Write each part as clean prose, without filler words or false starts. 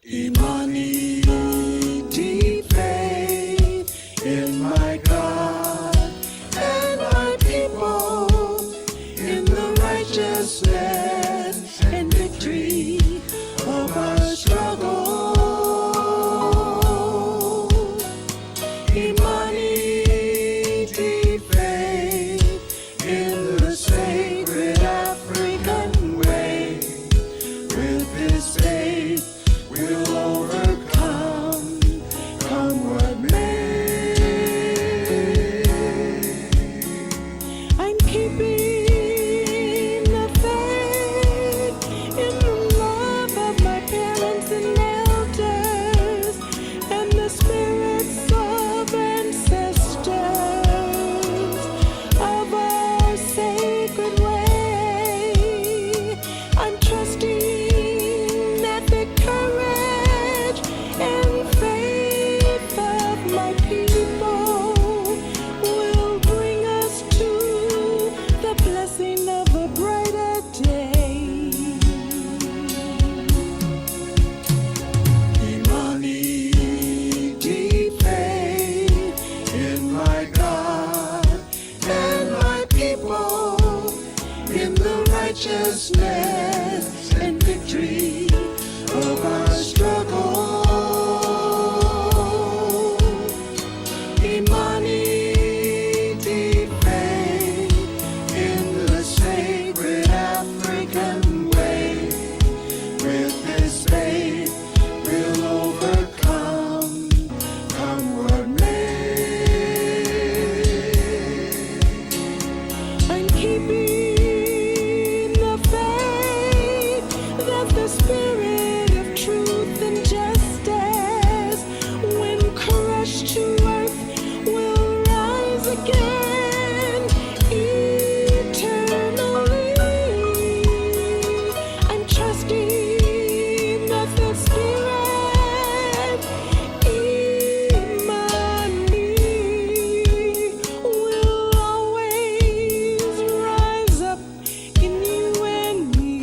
Imani, deep faith in my God and my people, in the righteousness and victory of our struggle. Imani, deep faith in the sacred African way. With this faith, we'll overcome, come what may. I'm keeping the faith in the love of my parents and elders and the spirits of ancestors of our sacred way. I'm trusting that the courage and faith of my people will bring us to the blessing of a brighter day. Imani, deep faith in my God and my people, in the righteousness and victory of our struggle. Imani, deep faith in the sacred African way. With this faith, we'll overcome, come what may. I'm keeping the faith that the spirit of truth and justice, when crushed to earth, will rise again eternally. I'm trusting that the spirit, Imani, will always rise up in you and me.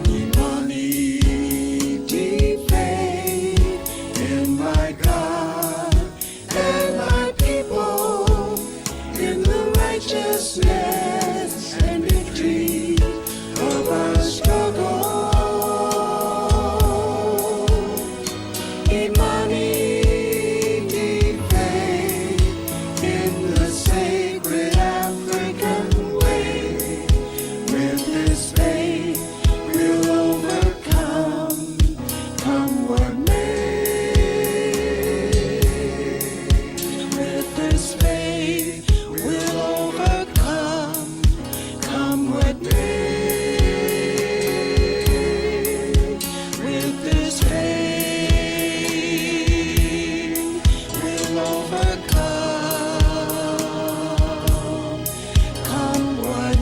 Imani, deep faith in my God and my people, in the righteousness and victory of our struggle. Imani, deep faith in the sacred African way. With this faith, we'll overcome, come what may. With this faith, we'll overcome, come what may. With this faith, we'll overcome, come what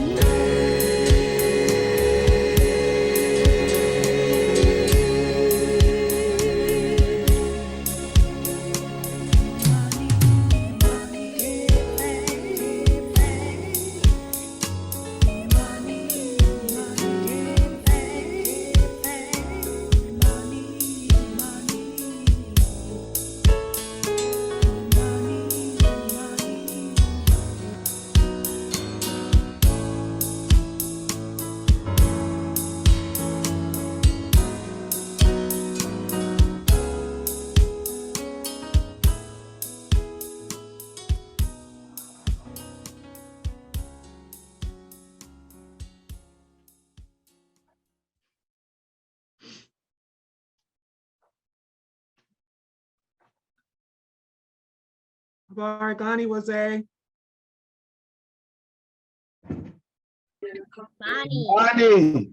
Bargani was a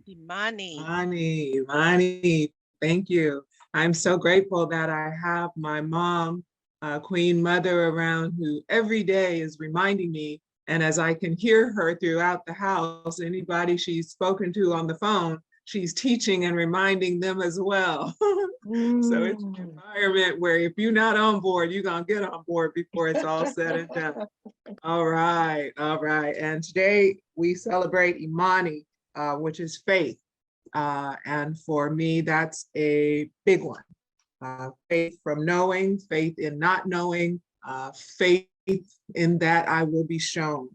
Imani. Thank you. I'm so grateful that I have my mom, Queen Mother, around who every day is reminding me. And as I can hear her throughout the house, anybody she's spoken to on the phone, she's teaching and reminding them as well. So it's an environment where if you're not on board, you're gonna get on board before it's all said and done. All right, all right. And today we celebrate Imani, which is faith. And for me, that's a big one. Faith from knowing, faith in not knowing, faith in that I will be shown.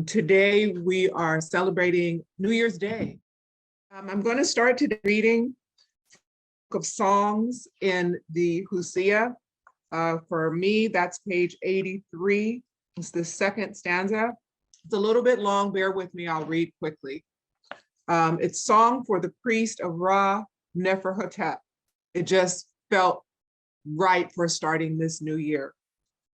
Today, we are celebrating New Year's Day. I'm going to start today reading of songs in the Hosea. For me, that's page 83. It's the second stanza. It's a little bit long, bear with me, I'll read quickly. It's Song for the Priest of Ra Neferhotep. It just felt right for starting this new year.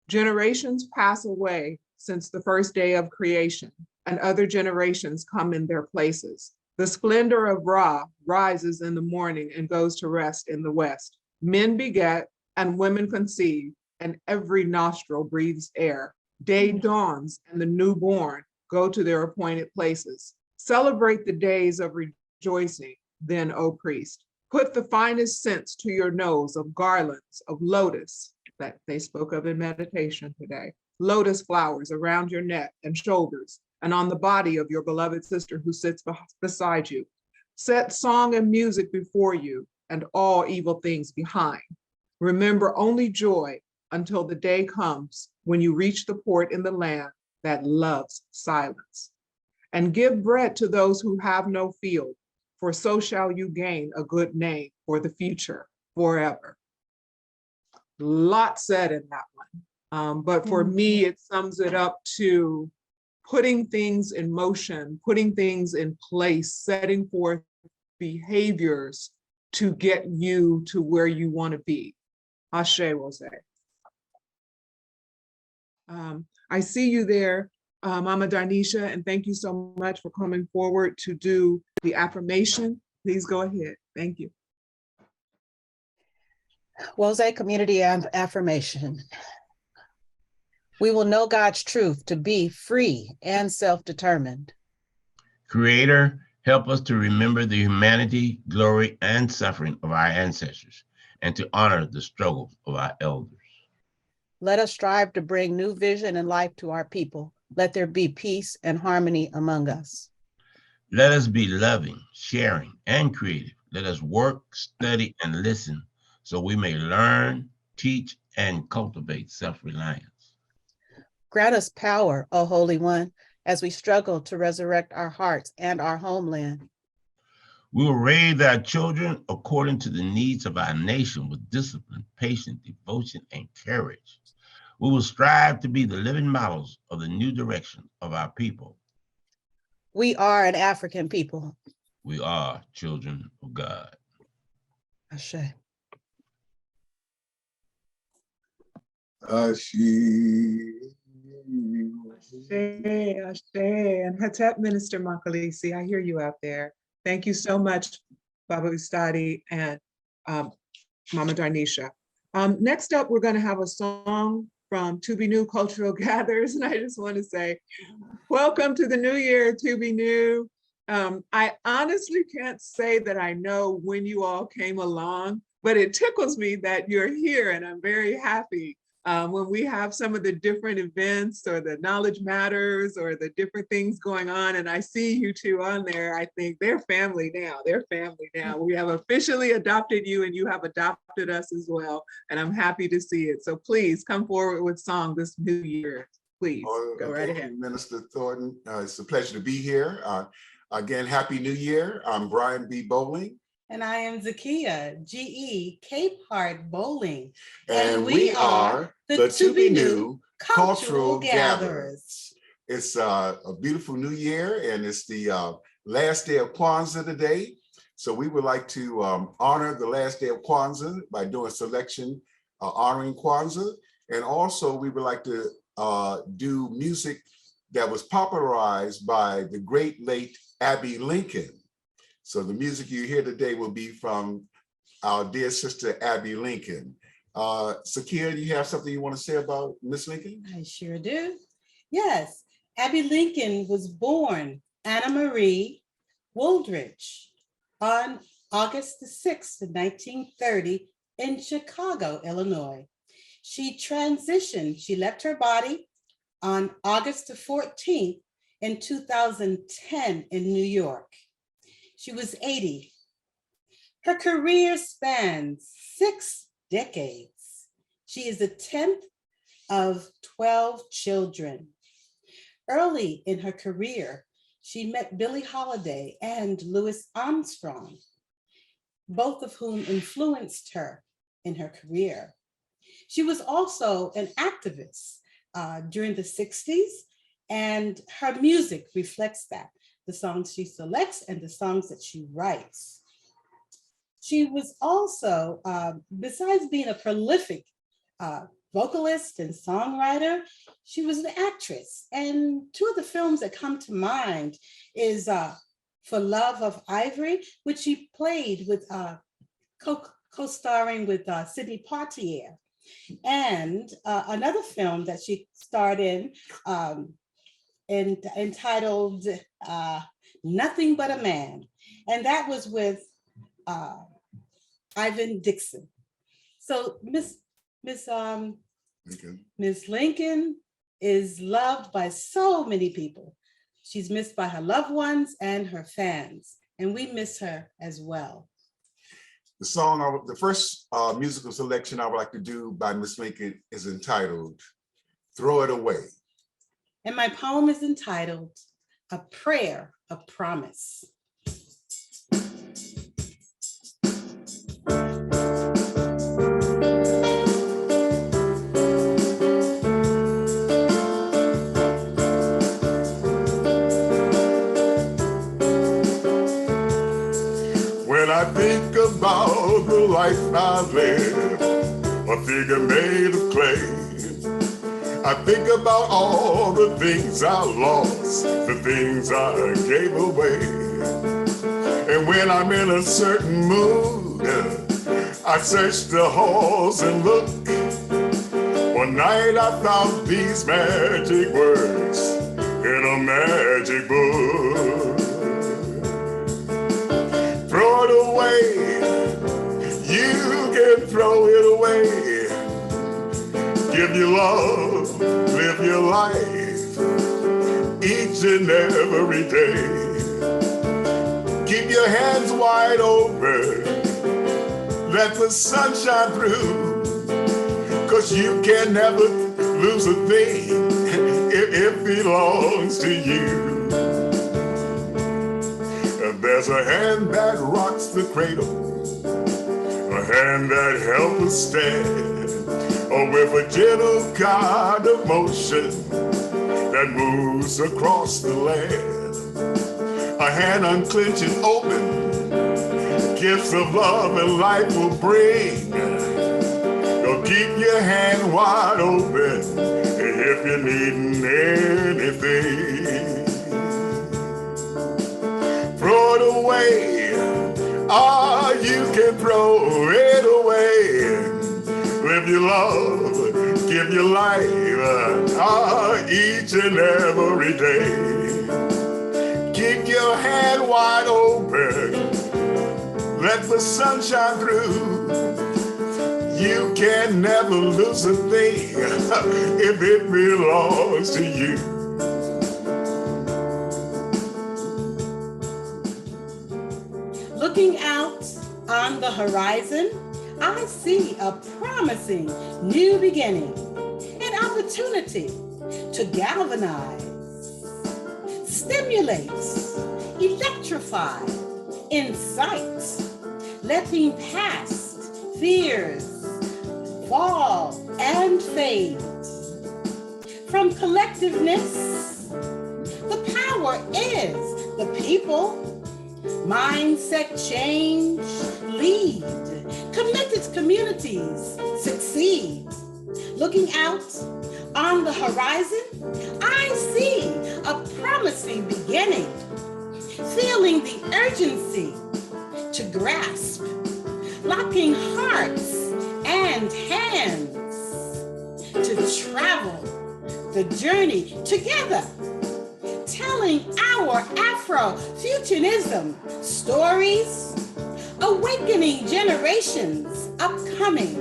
Generations pass away since the first day of creation, and other generations come in their places. The splendor of Ra rises in the morning and goes to rest in the west. Men beget and women conceive, and every nostril breathes air. Day dawns and the newborn go to their appointed places. Celebrate the days of rejoicing, then, O priest. Put the finest scents to your nose of garlands of lotus that they spoke of in meditation today. Lotus flowers around your neck and shoulders and on the body of your beloved sister who sits beside you. Set song and music before you and all evil things behind. Remember only joy until the day comes when you reach the port in the land that loves silence. And give bread to those who have no field, for so shall you gain a good name for the future forever. Lot said in that one. But for me, it sums it up to putting things in motion, putting things in place, setting forth behaviors to get you to where you want to be. Ashe Rose. I see you there, Mama Darnisha, and thank you so much for coming forward to do the affirmation. Please go ahead. Thank you. Wose Community Affirmation. We will know God's truth to be free and self-determined. Creator, help us to remember the humanity, glory, and suffering of our ancestors, and to honor the struggles of our elders. Let us strive to bring new vision and life to our people. Let there be peace and harmony among us. Let us be loving, sharing, and creative. Let us work, study, and listen so we may learn, teach, and cultivate self-reliance. Grant us power, O Holy One, as we struggle to resurrect our hearts and our homeland. We will raise our children according to the needs of our nation with discipline, patience, devotion, and courage. We will strive to be the living models of the new direction of our people. We are an African people. We are children of God. Ashe. Ashe, Ashe, and Hatep Minister Makalisi, I hear you out there. Thank you so much, Baba Ustadi and Mama Darnisha. Next up, we're going to have a song from To Be New Cultural Gatherers, and I just want to say, welcome to the new year, To Be New. I honestly can't say that I know when you all came along, but it tickles me that you're here, and I'm very happy. When we have some of the different events or the Knowledge Matters or the different things going on, and I see you two on there, I think they're family now. They're family now. We have officially adopted you and you have adopted us as well. And I'm happy to see it. So please come forward with song this new year. Please go right ahead. Minister Thornton, it's a pleasure to be here. Again, Happy New Year. I'm Brian B. Bowling. And I am Zakia, GE, Cape Heart Bowling. And we are the To Be New Cultural Gatherers. It's a beautiful new year, and it's the last day of Kwanzaa today. So we would like to honor the last day of Kwanzaa by doing a selection honoring Kwanzaa. And also we would like to do music that was popularized by the great late Abbey Lincoln. So the music you hear today will be from our dear sister, Abbey Lincoln. Zakia, do you have something you want to say about Miss Lincoln? I sure do. Yes, Abbey Lincoln was born Anna Marie Wooldridge on August the 6th of 1930 in Chicago, Illinois. She transitioned, she left her body on August the 14th in 2010 in New York. She was 80. Her career spans 6 decades. She is the 10th of 12 children. Early in her career, she met Billie Holiday and Louis Armstrong, both of whom influenced her in her career. She was also an activist during the 60s, and her music reflects that, the songs she selects and the songs that she writes. She was also, besides being a prolific vocalist and songwriter, she was an actress. And 2 of the films that come to mind is For Love of Ivory, which she played with co-starring with Sidney Poitier. And another film that she starred in entitled Nothing But a Man. And that was with Ivan Dixon. So Miss Lincoln is loved by so many people. She's missed by her loved ones and her fans, and we miss her as well. The song, the first musical selection I would like to do by Miss Lincoln is entitled Throw It Away. And my poem is entitled A Prayer of Promise. When I think about the life I live, a figure made of clay, I think about all the things I lost, the things I gave away. And when I'm in a certain mood, I search the halls and look. One night I found these magic words in a magic book. Throw it away, you can throw it away. Give your love, live your life, each and every day. Keep your hands wide open, let the sun shine through, 'cause you can never lose a thing if it belongs to you. And there's a hand that rocks the cradle, a hand that helps us stand, or with a gentle kind of motion that moves across the land. A hand unclenching open, gifts of love and life will bring. So keep your hand wide open if you're needing anything. Throw it away, you can throw it away. Live your love, give your life, each and every day. Keep your hand wide open, let the sun shine through. You can never lose a thing if it belongs to you. Looking out on the horizon, I see a promising new beginning, an opportunity to galvanize, stimulate, electrify, incite, letting past fears fall and fade. From collectiveness, the power is the people. Mindset change, lead. Committed communities succeed. Looking out on the horizon, I see a promising beginning. Feeling the urgency to grasp, locking hearts and hands to travel the journey together. Telling our Afrofuturism stories, awakening generations upcoming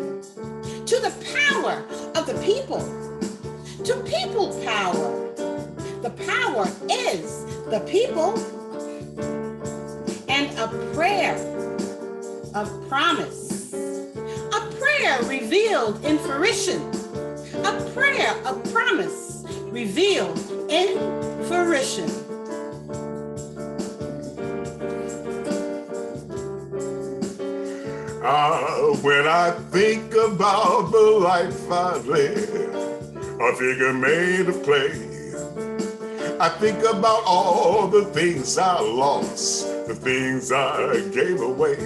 to the power of the people, to people power. The power is the people, and prayer of promise, a prayer revealed in fruition, a prayer of promise revealed in fruition. When I think about the life I live, a figure made of clay, I think about all the things I lost, the things I gave away.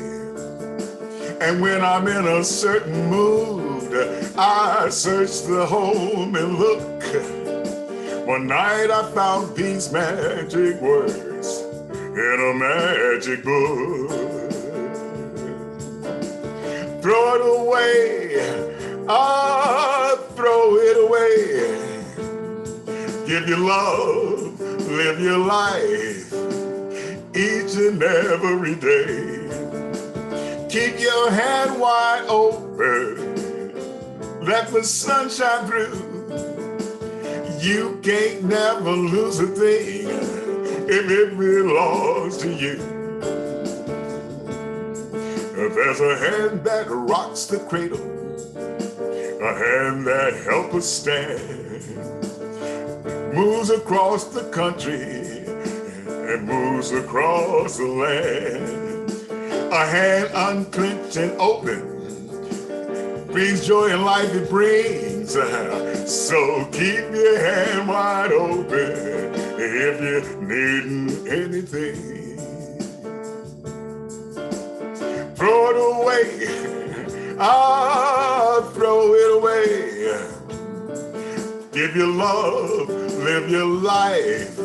And when I'm in a certain mood, I search the home and look. One night I found these magic words in a magic book. Throw it away, throw it away. Give your love, live your life, each and every day. Keep your hand wide open, let the sun shine through. You can't never lose a thing if it belongs to you. There's a hand that rocks the cradle, a hand that helps us stand, moves across the country and moves across the land. A hand unclenched and open brings joy and life it brings. So keep your hand wide open if you're needing anything. Throw it away, throw it away. Give your love, live your life,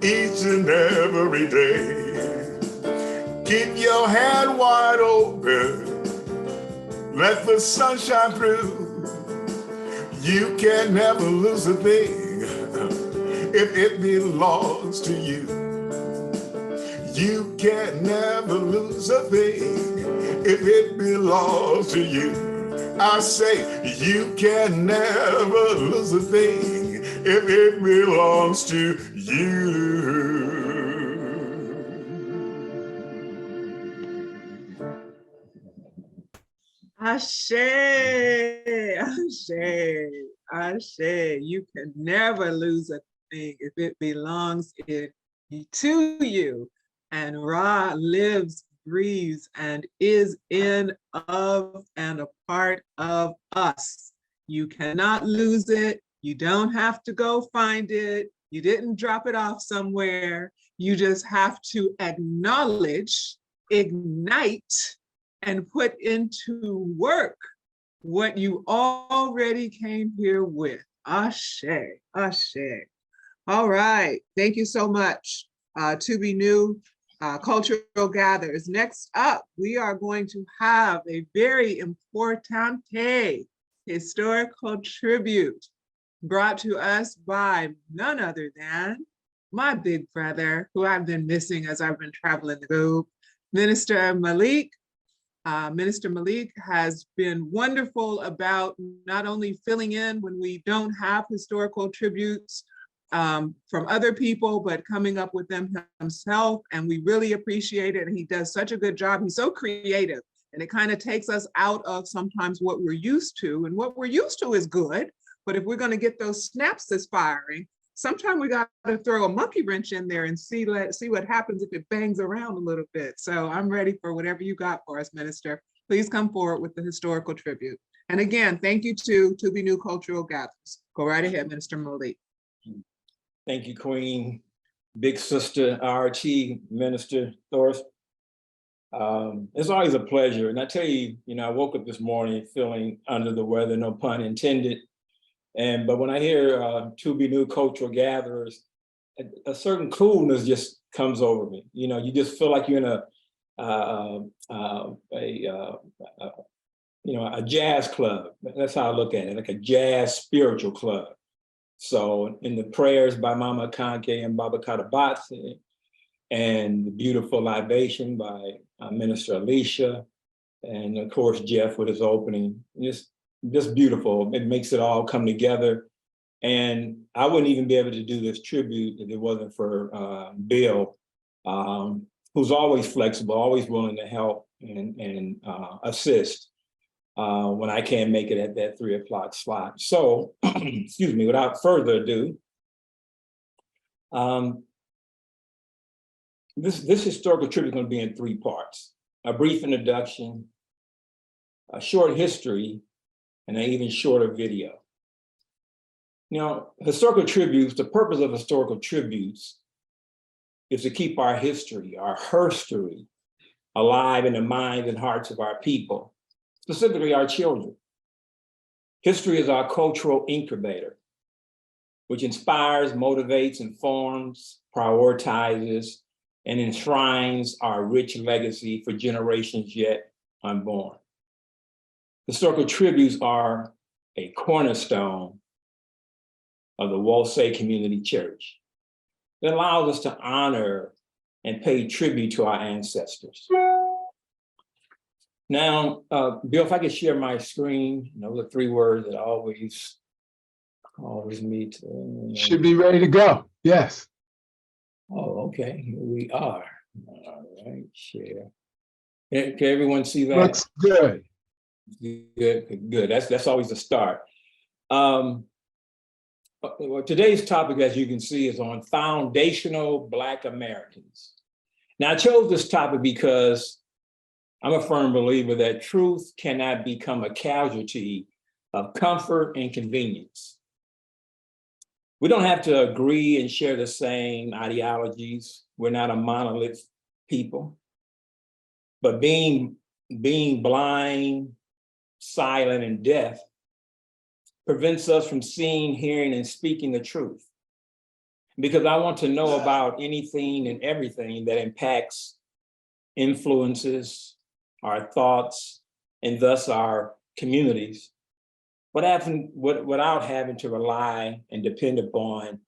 each and every day. Keep your hand wide open, let the sun shine through. You can never lose a thing if it belongs to you. You can never lose a thing if it belongs to you. I say you can never lose a thing if it belongs to you. Ashe, ashe, ashe. You can never lose a thing if it belongs to you. And Ra lives, breathes, and is in, of, and a part of us. You cannot lose it. You don't have to go find it. You didn't drop it off somewhere. You just have to acknowledge, ignite, and put into work what you already came here with. Ashe, ashe. All right, thank you so much. To Be New Cultural Gatherers. Next up, we are going to have a very important historical tribute brought to us by none other than my big brother, who I've been missing as I've been traveling the globe, Minister Malik. Minister Malik has been wonderful about not only filling in when we don't have historical tributes from other people, but coming up with them himself. And we really appreciate it. And he does such a good job. He's so creative. And it kind of takes us out of sometimes what we're used to. And what we're used to is good. But if we're going to get those snaps that's firing, sometimes we got to throw a monkey wrench in there and see what happens if it bangs around a little bit. So I'm ready for whatever you got for us, Minister. Please come forward with the historical tribute. And again, thank you to Be New Cultural Gatherers. Go right ahead, Minister Malik. Thank you, Queen. Big sister, RT, Minister Thorst. It's always a pleasure. And I tell you, I woke up this morning feeling under the weather, no pun intended. But when I hear To Be New Cultural Gatherers, a certain coolness just comes over me. You just feel like you're in a jazz club. That's how I look at it, like a jazz spiritual club. So in the prayers by Mama Kanke and Baba Katabatsi, and the beautiful libation by Minister Alicia, and of course Jeff with his opening, just beautiful. It makes it all come together. And I wouldn't even be able to do this tribute if it wasn't for Bill. who's always flexible, always willing to help and assist when I can't make it at that 3 o'clock slot. So, excuse me, without further ado, this historical trip is going to be in 3 parts: a brief introduction, a short history, and an even shorter video. Now, historical tributes, the purpose of historical tributes is to keep our history, our herstory, alive in the minds and hearts of our people, specifically our children. History is our cultural incubator, which inspires, motivates, informs, prioritizes, and enshrines our rich legacy for generations yet unborn. Historical tributes are a cornerstone of the Walsay Community Church. It allows us to honor and pay tribute to our ancestors. Now, Bill, if I could share my screen, the 3 words that always meet. Should be ready to go. Yes. Oh, okay, here we are. All right, share. Can everyone see that? Looks good. Good. That's always a start. Well, today's topic, as you can see, is on foundational Black Americans. Now, I chose this topic because I'm a firm believer that truth cannot become a casualty of comfort and convenience. We don't have to agree and share the same ideologies. We're not a monolith people. But being blind, silent, and deaf prevents us from seeing, hearing, and speaking the truth. Because I want to know about anything and everything that impacts, influences our thoughts, and thus our communities, without having to rely and depend upon,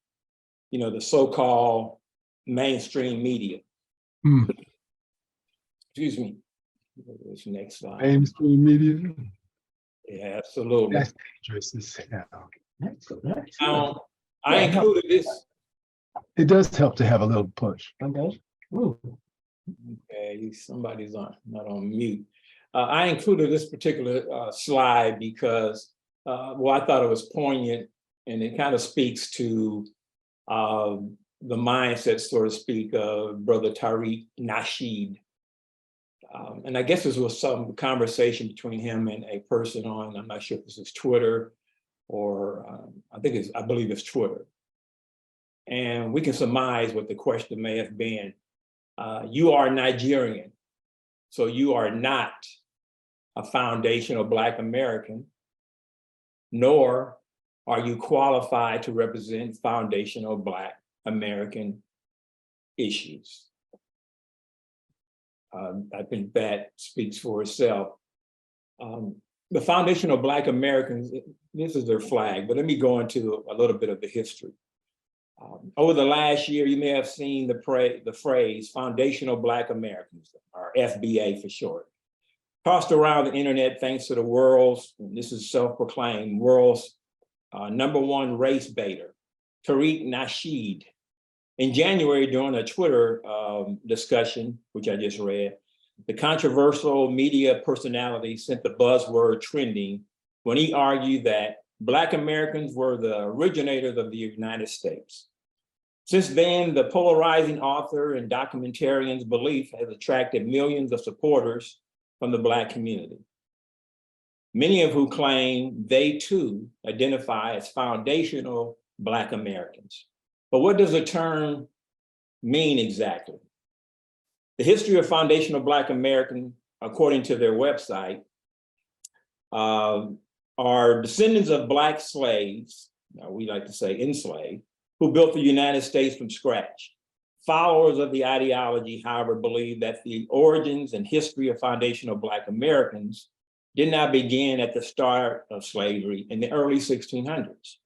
the so-called mainstream media. Excuse me. This next slide. Mainstream media. Yeah, absolutely. That's dangerous as hell. I included this. It does help to have a little push. Okay, somebody's not on mute. I included this particular slide because, I thought it was poignant, and it kind of speaks to the mindset, so to speak, of Brother Tariq Nasheed. And I guess this was some conversation between him and a person on, I'm not sure if this is Twitter or I believe it's Twitter. And we can surmise what the question may have been. You are Nigerian, so you are not a foundational Black American, nor are you qualified to represent foundational Black American issues. I think that speaks for itself. The foundational Black Americans, this is their flag, but let me go into a little bit of the history. Over the last year, you may have seen the phrase foundational Black Americans, or FBA for short, tossed around the internet thanks to the world's, and this is self-proclaimed, world's #1 race baiter, Tariq Nasheed. In January, during a Twitter discussion, which I just read, the controversial media personality sent the buzzword trending when he argued that Black Americans were the originators of the United States. Since then, the polarizing author and documentarian's belief has attracted millions of supporters from the Black community, many of who claim they too identify as foundational Black Americans. But what does the term mean exactly? The history of foundational Black American, according to their website, are descendants of Black slaves, we like to say enslaved, who built the United States from scratch. Followers of the ideology, however, believe that the origins and history of foundational Black Americans did not begin at the start of slavery in the early 1600s.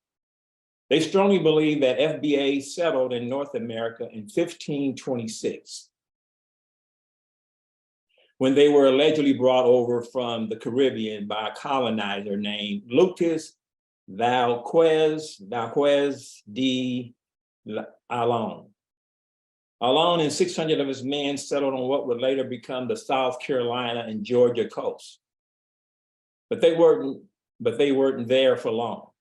They strongly believe that FBA settled in North America in 1526, when they were allegedly brought over from the Caribbean by a colonizer named Lucas Valquez de Alon. Alone, and 600 of his men settled on what would later become the South Carolina and Georgia coast. But they weren't there for long.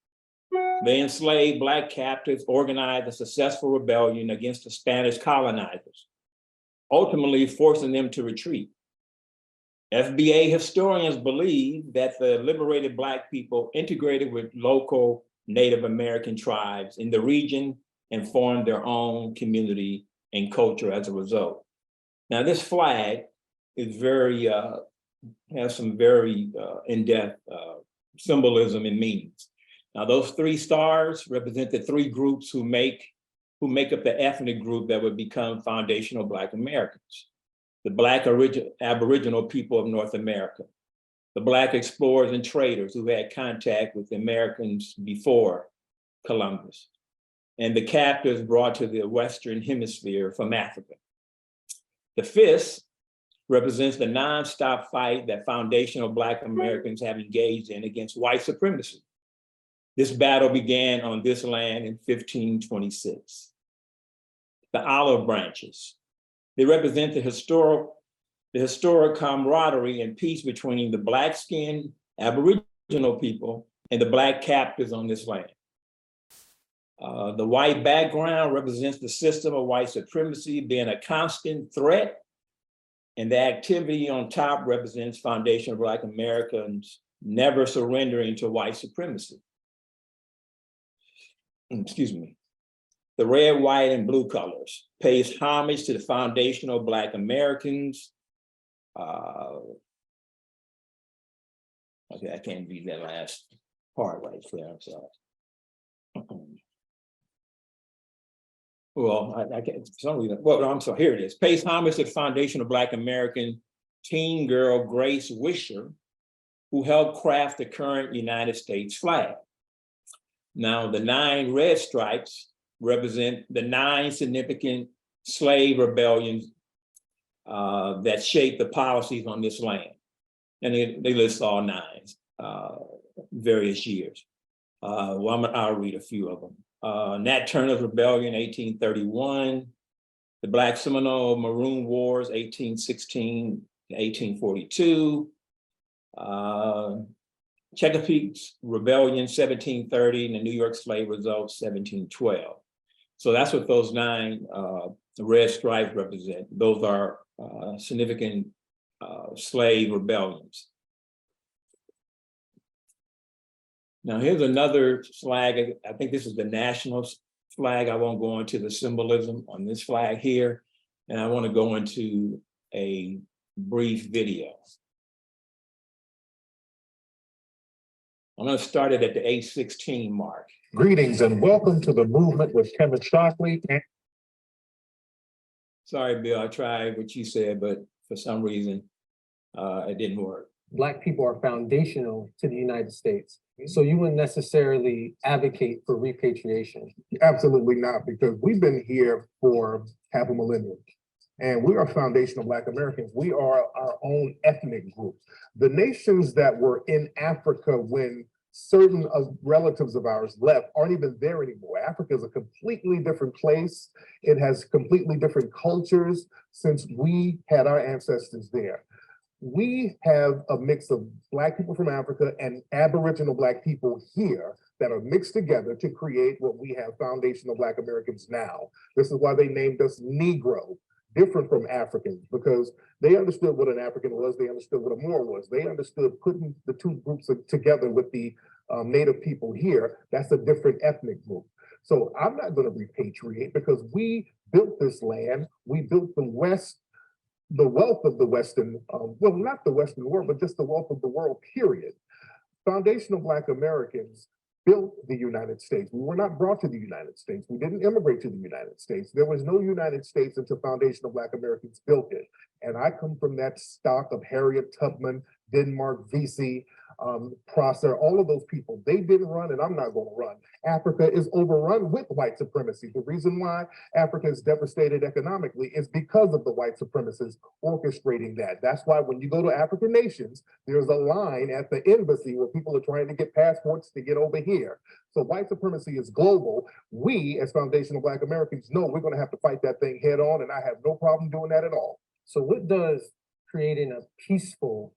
They enslaved Black captives, organized a successful rebellion against the Spanish colonizers, ultimately forcing them to retreat. FBA historians believe that the liberated Black people integrated with local Native American tribes in the region and formed their own community and culture as a result. Now, this flag is has some very in-depth symbolism and meanings. Now, those 3 stars represent the 3 groups who make up the ethnic group that would become foundational Black Americans: the Black Aboriginal people of North America, the Black explorers and traders who had contact with the Americans before Columbus, and the captives brought to the Western Hemisphere from Africa. The fist represents the nonstop fight that foundational Black Americans have engaged in against white supremacy. This battle began on this land in 1526. The olive branches, they represent the historic camaraderie and peace between the Black-skinned Aboriginal people and the Black captives on this land. The white background represents the system of white supremacy being a constant threat, and the activity on top represents foundational Black Americans never surrendering to white supremacy. Excuse me. The red, white, and blue colors pays homage to the foundational Black Americans. Okay, I can't read that last part right there, I'm sorry. Well, I can't, for some reason, well, no, I'm sorry, here it is. Pays homage to the foundational Black American teen girl, Grace Wisher, who helped craft the current United States flag. Now, the 9 red stripes represent the 9 significant slave rebellions that shaped the policies on this land. And they list all 9, various years. I'll read a few of them. Nat Turner's Rebellion, 1831, the Black Seminole Maroon Wars, 1816 to 1842, Chesapeake's Rebellion, 1730, and the New York Slave Revolt, 1712. So that's what those 9 red stripes represent. Those are significant slave rebellions. Now, here's another flag. I think this is the national flag. I won't go into the symbolism on this flag here, and I want to go into a brief video. I'm going to start it at the 8:16 mark. Greetings and welcome to the movement with Kevin Shockley. Sorry, Bill, I tried what you said, but for some reason, it didn't work. Black people are foundational to the United States. So you wouldn't necessarily advocate for repatriation? Absolutely not, because we've been here for half a millennium. And we are foundational Black Americans. We are our own ethnic group. The nations that were in Africa when certain relatives of ours left aren't even there anymore. Africa is a completely different place. It has completely different cultures since we had our ancestors there. We have a mix of Black people from Africa and Aboriginal Black people here that are mixed together to create what we have foundational Black Americans now. This is why they named us Negro, different from Africans, because they understood what an African was, they understood what a Moor was, they understood putting the 2 groups together with the Native people here. That's a different ethnic group. So I'm not going to repatriate because we built this land, we built the West, the wealth of the Western, well, not the Western world, but just the wealth of the world, period. Foundational Black Americans built the United States. We were not brought to the United States. We didn't immigrate to the United States. There was no United States until foundational Black Americans built it. And I come from that stock of Harriet Tubman, Denmark Vesey, Prosser, all of those people, they didn't run, and I'm not going to run. Africa is overrun with white supremacy. The reason why Africa is devastated economically is because of the white supremacists orchestrating that. That's why when you go to African nations, there's a line at the embassy where people are trying to get passports to get over here. So white supremacy is global. We, as foundational Black Americans, know we're going to have to fight that thing head on, and I have no problem doing that at all. So what does creating a peaceful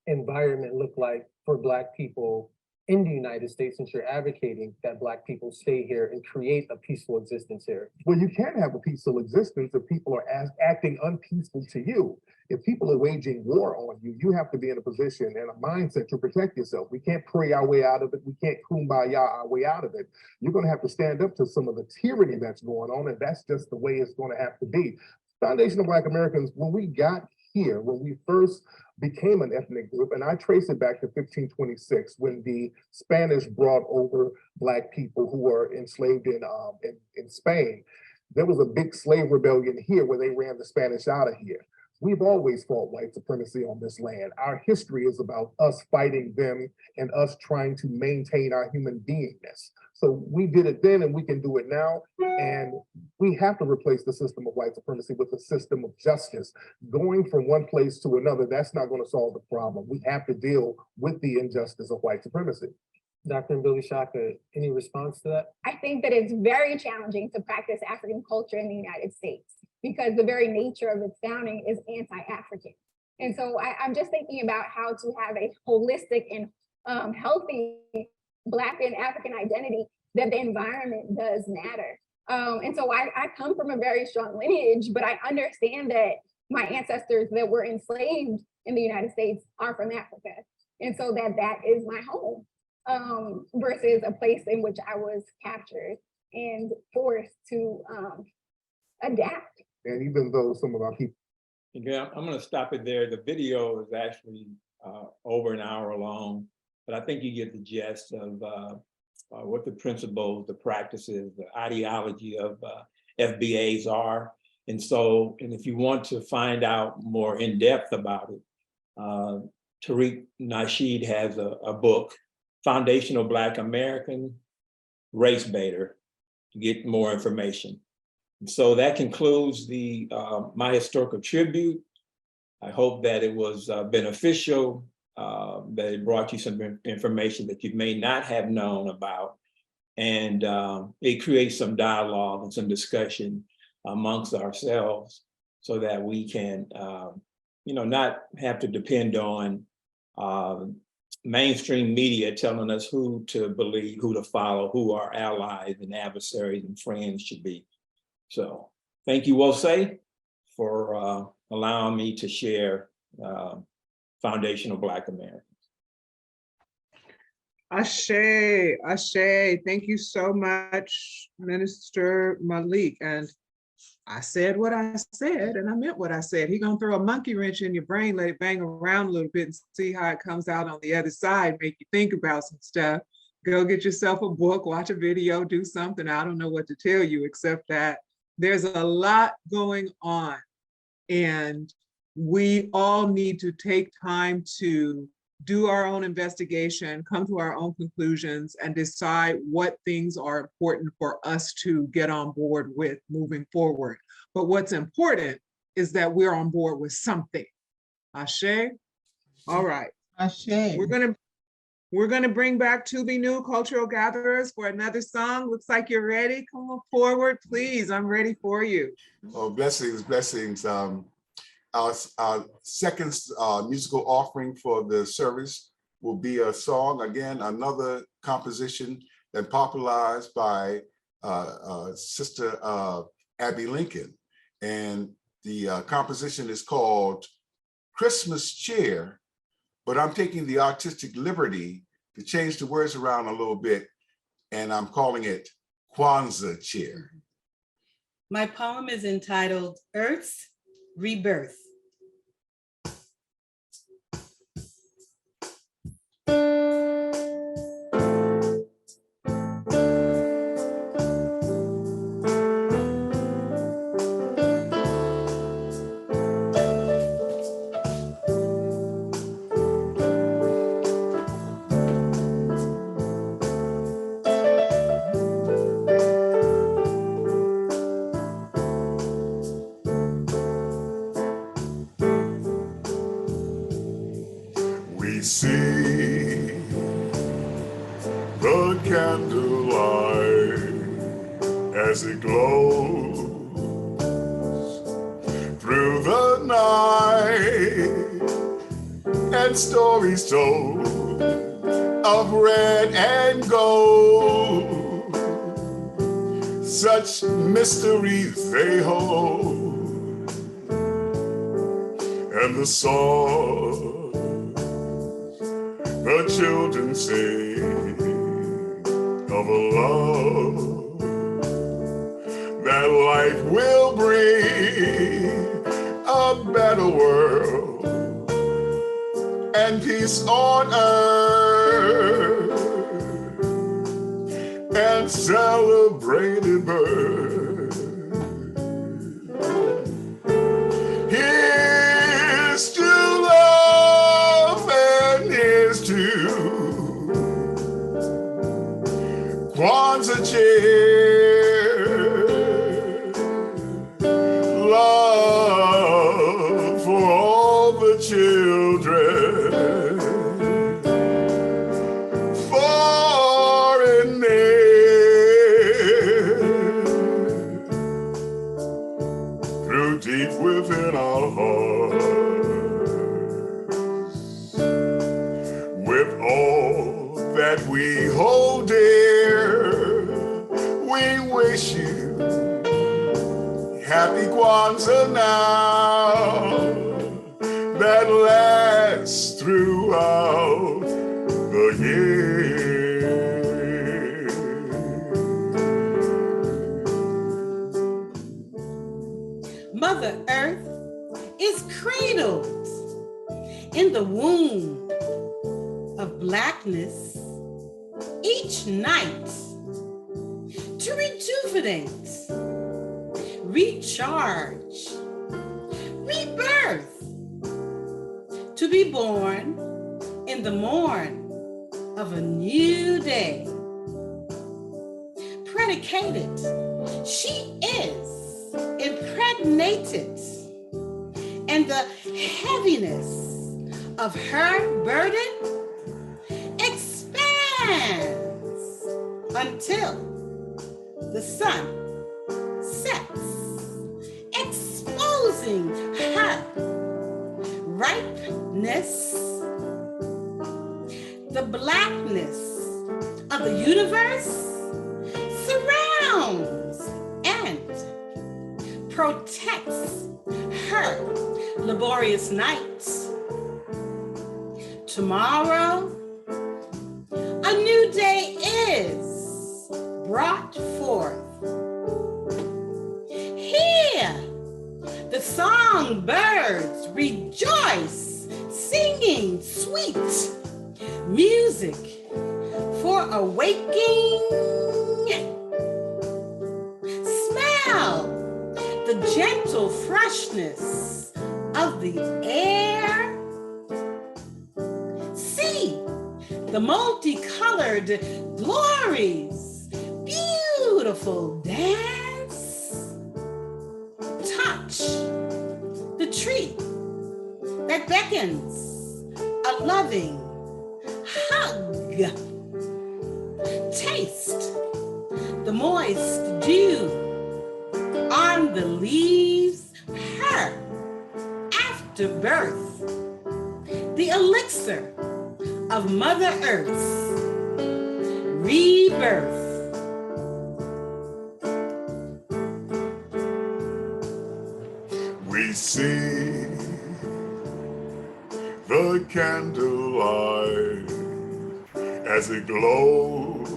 environment look like for Black people in the United States, since you're advocating that Black people stay here and create a peaceful existence here? Well, you can't have a peaceful existence if people are acting unpeaceful to you. If people are waging war on you, you have to be in a position and a mindset to protect yourself. We can't pray our way out of it. We can't kumbaya our way out of it. You're going to have to stand up to some of the tyranny that's going on, and that's just the way it's going to have to be. Foundational Black Americans, when we got here, when we first became an ethnic group, and I trace it back to 1526, when the Spanish brought over Black people who were enslaved in Spain. There was a big slave rebellion here where they ran the Spanish out of here. We've always fought white supremacy on this land. Our history is about us fighting them and us trying to maintain our human beingness. So we did it then and we can do it now. And we have to replace the system of white supremacy with a system of justice. Going from one place to another, that's not going to solve the problem. We have to deal with the injustice of white supremacy. Dr. Billy Shaka, any response to that? I think that it's very challenging to practice African culture in the United States because the very nature of its founding is anti-African. And so I'm just thinking about how to have a holistic and healthy Black and African identity, that the environment does matter. And so I come from a very strong lineage, but I understand that my ancestors that were enslaved in the United States are from Africa. And so that is my home. Versus a place in which I was captured and forced to adapt. And even though some of our people. Yeah, I'm going to stop it there. The video is actually over an hour long, but I think you get the gist of what the principles, the practices, the ideology of FBAs are. And so, and if you want to find out more in depth about it, Tariq Nasheed has a book, Foundational Black American Race Baiter, to get more information. And so that concludes the my historical tribute. I hope that it was beneficial, that it brought you some information that you may not have known about, and it creates some dialogue and some discussion amongst ourselves so that we can, not have to depend on mainstream media telling us who to believe, who to follow, who our allies and adversaries and friends should be. So thank you, Wose, for allowing me to share Foundational Black Americans. Ashe, Ashe, thank you so much, Minister Malik. And I said what I said, and I meant what I said. He's gonna throw a monkey wrench in your brain, let it bang around a little bit and see how it comes out on the other side, make you think about some stuff. Go get yourself a book, watch a video, do something. I don't know what to tell you, except that there's a lot going on. And we all need to take time to do our own investigation, come to our own conclusions, and decide what things are important for us to get on board with moving forward. But what's important is that we're on board with something. Ashe? All right. Ashe. We're gonna bring back To Be New Cultural Gatherers for another song. Looks like you're ready. Come on forward, please. I'm ready for you. Oh, blessings, blessings. Our second musical offering for the service will be a song, again, another composition that popularized by Sister Abby Lincoln. And the composition is called Christmas Cheer, but I'm taking the artistic liberty to change the words around a little bit, and I'm calling it Kwanzaa Cheer. My poem is entitled Earth's Rebirth. as it glows through the night, and stories told of red and gold. Such mysteries they hold, and the songs the children sing of a love that life will bring a better world and peace on earth and celebrated birth. Here's to love and here's to Kwanzaa cheer, love for all the children, far and near, through deep within our hearts, with all that we hold dear, we wish you happy Kwanzaa now that lasts throughout the year. Mother Earth is cradled in the womb of blackness each night to rejuvenate, recharge, rebirth, to be born in the morn of a new day. Predicated, she is impregnated, and the heaviness of her burden expands until the sun sets, exposing her ripeness. The blackness of the universe surrounds and protects her laborious nights. Tomorrow, a new day is brought forth. Hear the songbirds rejoice, singing sweet music for awaking. Smell the gentle freshness of the air. See the multicolored glories, beautiful dance. Touch the tree that beckons a loving hug. Taste the moist dew on the leaves. Her afterbirth, the elixir of Mother Earth's rebirth. We see the candlelight as it glows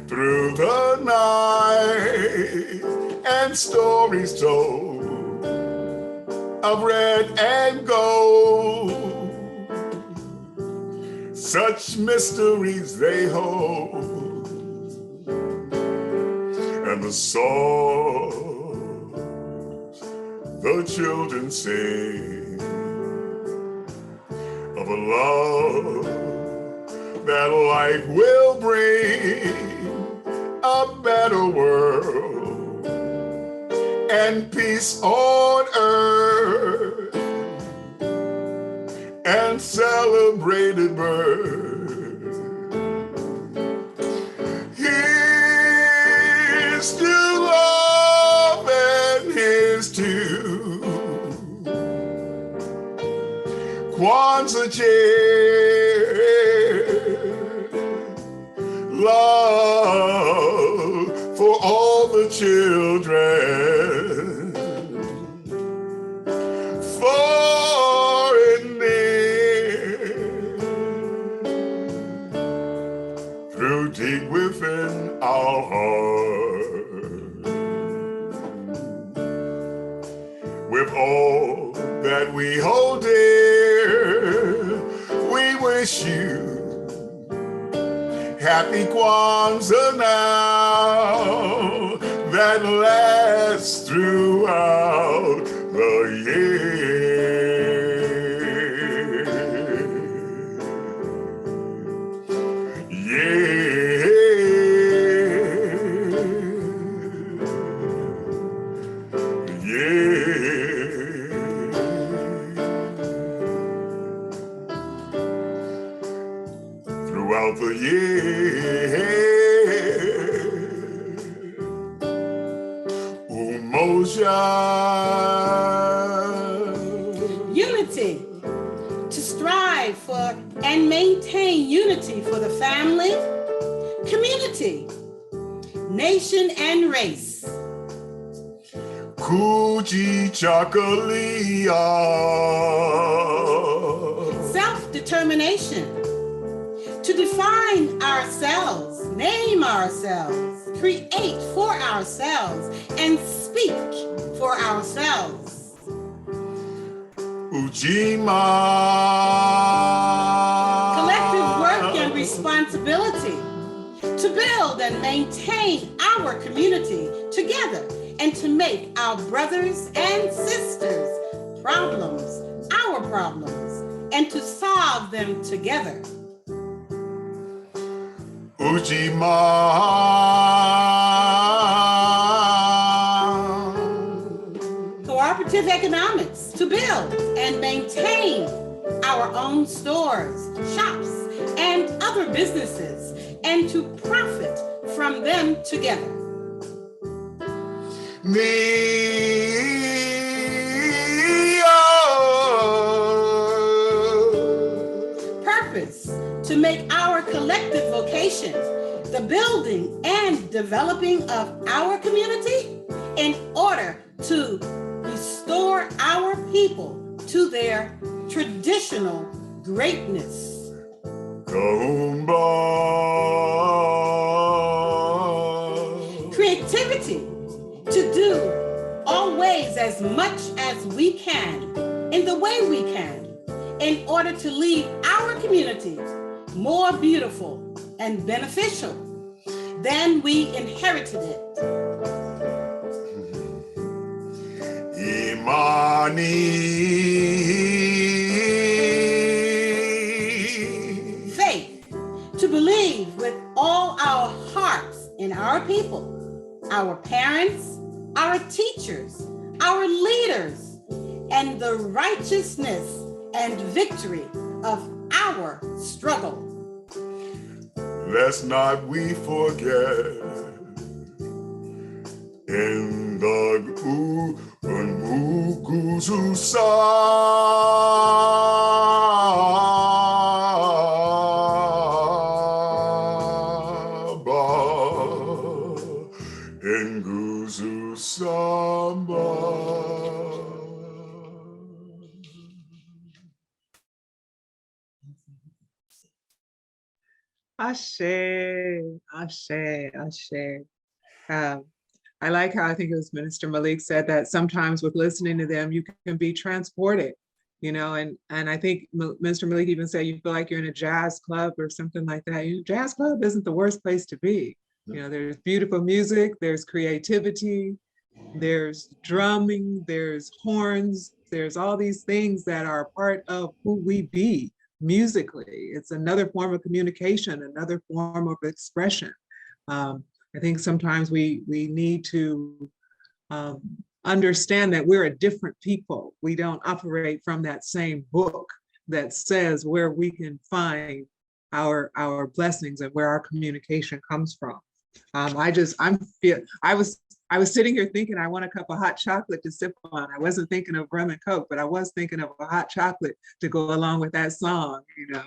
through the night, and stories told of red and gold. Such mysteries they hold, and the songs the children sing of a love that life will bring a better world and peace on earth and celebrated birth. Here's Kwanzaa cheer, love for all the children, far and near, through deep within our heart, with all that we hold dear, we wish you happy Kwanzaa now that lasts throughout the year. Throughout the year, Umoja. Unity, to strive for and maintain unity for the family, community, nation, and race. Kuji Chakalia. Self-determination, to define ourselves, name ourselves, create for ourselves, and speak for ourselves. Ujima. Collective work and responsibility to build and maintain our community together and to make our brothers and sisters' problems our problems and to solve them together. Ujima. Cooperative economics to build and maintain our own stores, shops, and other businesses and to profit from them together. Purpose, to make our collective vocation the building and developing of our community in order to restore our people to their traditional greatness. Creativity, to do always as much as we can in the way we can in order to leave our community more beautiful and beneficial than we inherited it. Imani. Faith, to believe with all our hearts in our people, our parents, our teachers, our leaders, and the righteousness and victory of our struggle. Lest not we forget in the Nguguzu Samba, Nguzu Samba. Ashe, Ashe, Ashe. I like how I think it was Minister Malik said that sometimes with listening to them, you can be transported, you know, and I think Minister Malik even said you feel like you're in a jazz club or something like that. Jazz club isn't the worst place to be. You know, there's beautiful music, there's creativity, there's drumming, there's horns, there's all these things that are part of who we be musically. It's another form of communication, another form of expression. I think sometimes we need to understand that we're a different people. We don't operate from that same book that says where we can find our blessings and where our communication comes from. I was I was sitting here thinking I want a cup of hot chocolate to sip on. I wasn't thinking of rum and Coke, but I was thinking of a hot chocolate to go along with that song, you know.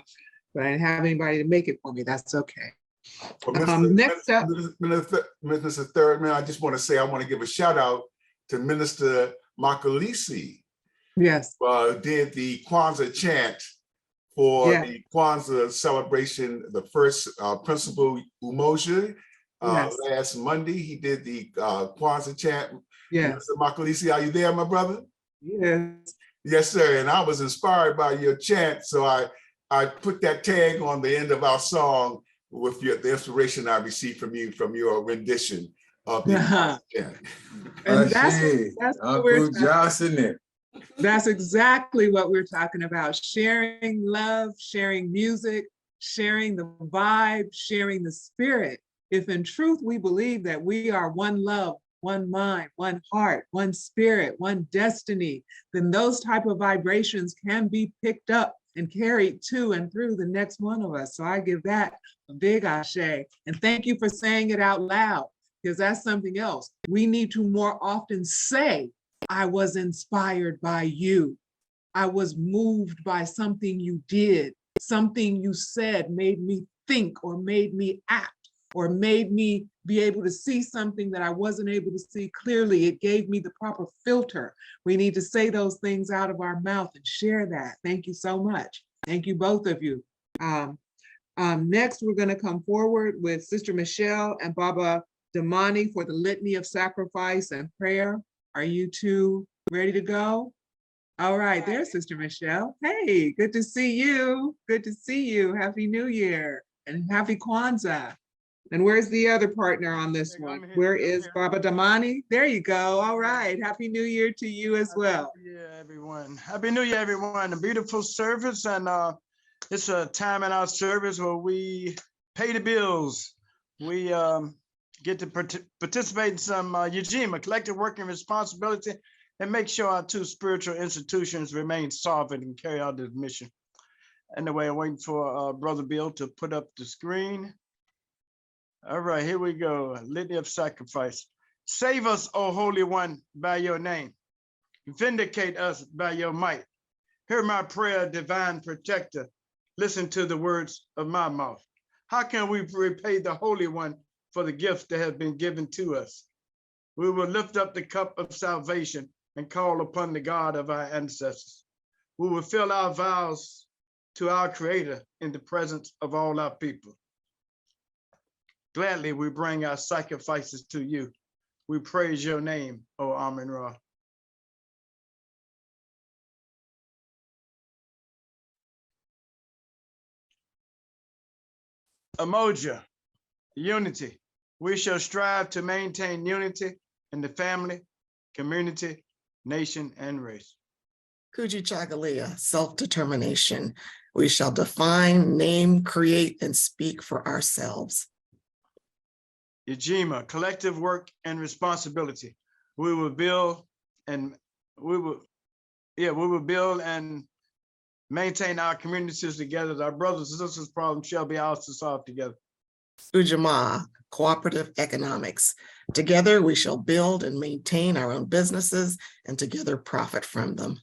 But I didn't have anybody to make it for me. That's okay. Well, Next up, Minister Thurman, I just want to say I want to give a shout out to Minister Makalisi. yes, Did the Kwanzaa chant for Yeah. the Kwanzaa celebration, the first Principal Umoja. Yes. Last Monday, he did the Kwanzaa chant. yes, Mr. Makalisi, are you there, my brother? yes. Yes, sir. And I was inspired by your chant, so I put that tag on the end of our song with the inspiration I received from you, from your rendition of the chant. And that's what we're Uncle Johnson. That's exactly what we're talking about. Sharing love, sharing music, sharing the vibe, sharing the spirit. If in truth we believe that we are one love, one mind, one heart, one spirit, one destiny, then those type of vibrations can be picked up and carried to and through the next one of us. So I give that a big ashe. And thank you for saying it out loud, because that's something else. We need to more often say, I was inspired by you. I was moved by something you did, something you said made me think or made me act or made me be able to see something that I wasn't able to see clearly. It gave me the proper filter. We need to say those things out of our mouth and share that. Thank you so much. Thank you, both of you. Next, we're going to come forward with Sister Michelle and Baba Damani for the Litany of Sacrifice and Prayer. Are you two ready to go? All right, there's Sister Michelle. Hey, good to see you. Good to see you. Happy New Year and happy Kwanzaa. And where's the other partner on this one? Where is Baba Damani? There you go. All right. Happy New Year to you as well. Yeah, everyone. Happy New Year, everyone. A beautiful service, and it's a time in our service where we pay the bills. We get to participate in some Ujima, collective working responsibility, and make sure our two spiritual institutions remain solvent and carry out this mission. Anyway, I'm waiting for Brother Bill to put up the screen. All right, here we go. Litany of Sacrifice. Save us, O Holy One, by your name. Vindicate us by your might. Hear my prayer, divine protector. Listen to the words of my mouth. How can we repay the Holy One for the gift that has been given to us? We will lift up the cup of salvation and call upon the God of our ancestors. We will fill our vows to our Creator in the presence of all our people. Gladly, we bring our sacrifices to you. We praise your name, O Amun-Ra. Umoja, unity. We shall strive to maintain unity in the family, community, nation, and race. Kujichagulia, self-determination. We shall define, name, create, and speak for ourselves. Ujima, collective work and responsibility. We will build and build and maintain our communities together. Our brothers and sisters' problems shall be ours to solve together. Ujamaa, cooperative economics. Together we shall build and maintain our own businesses and together profit from them.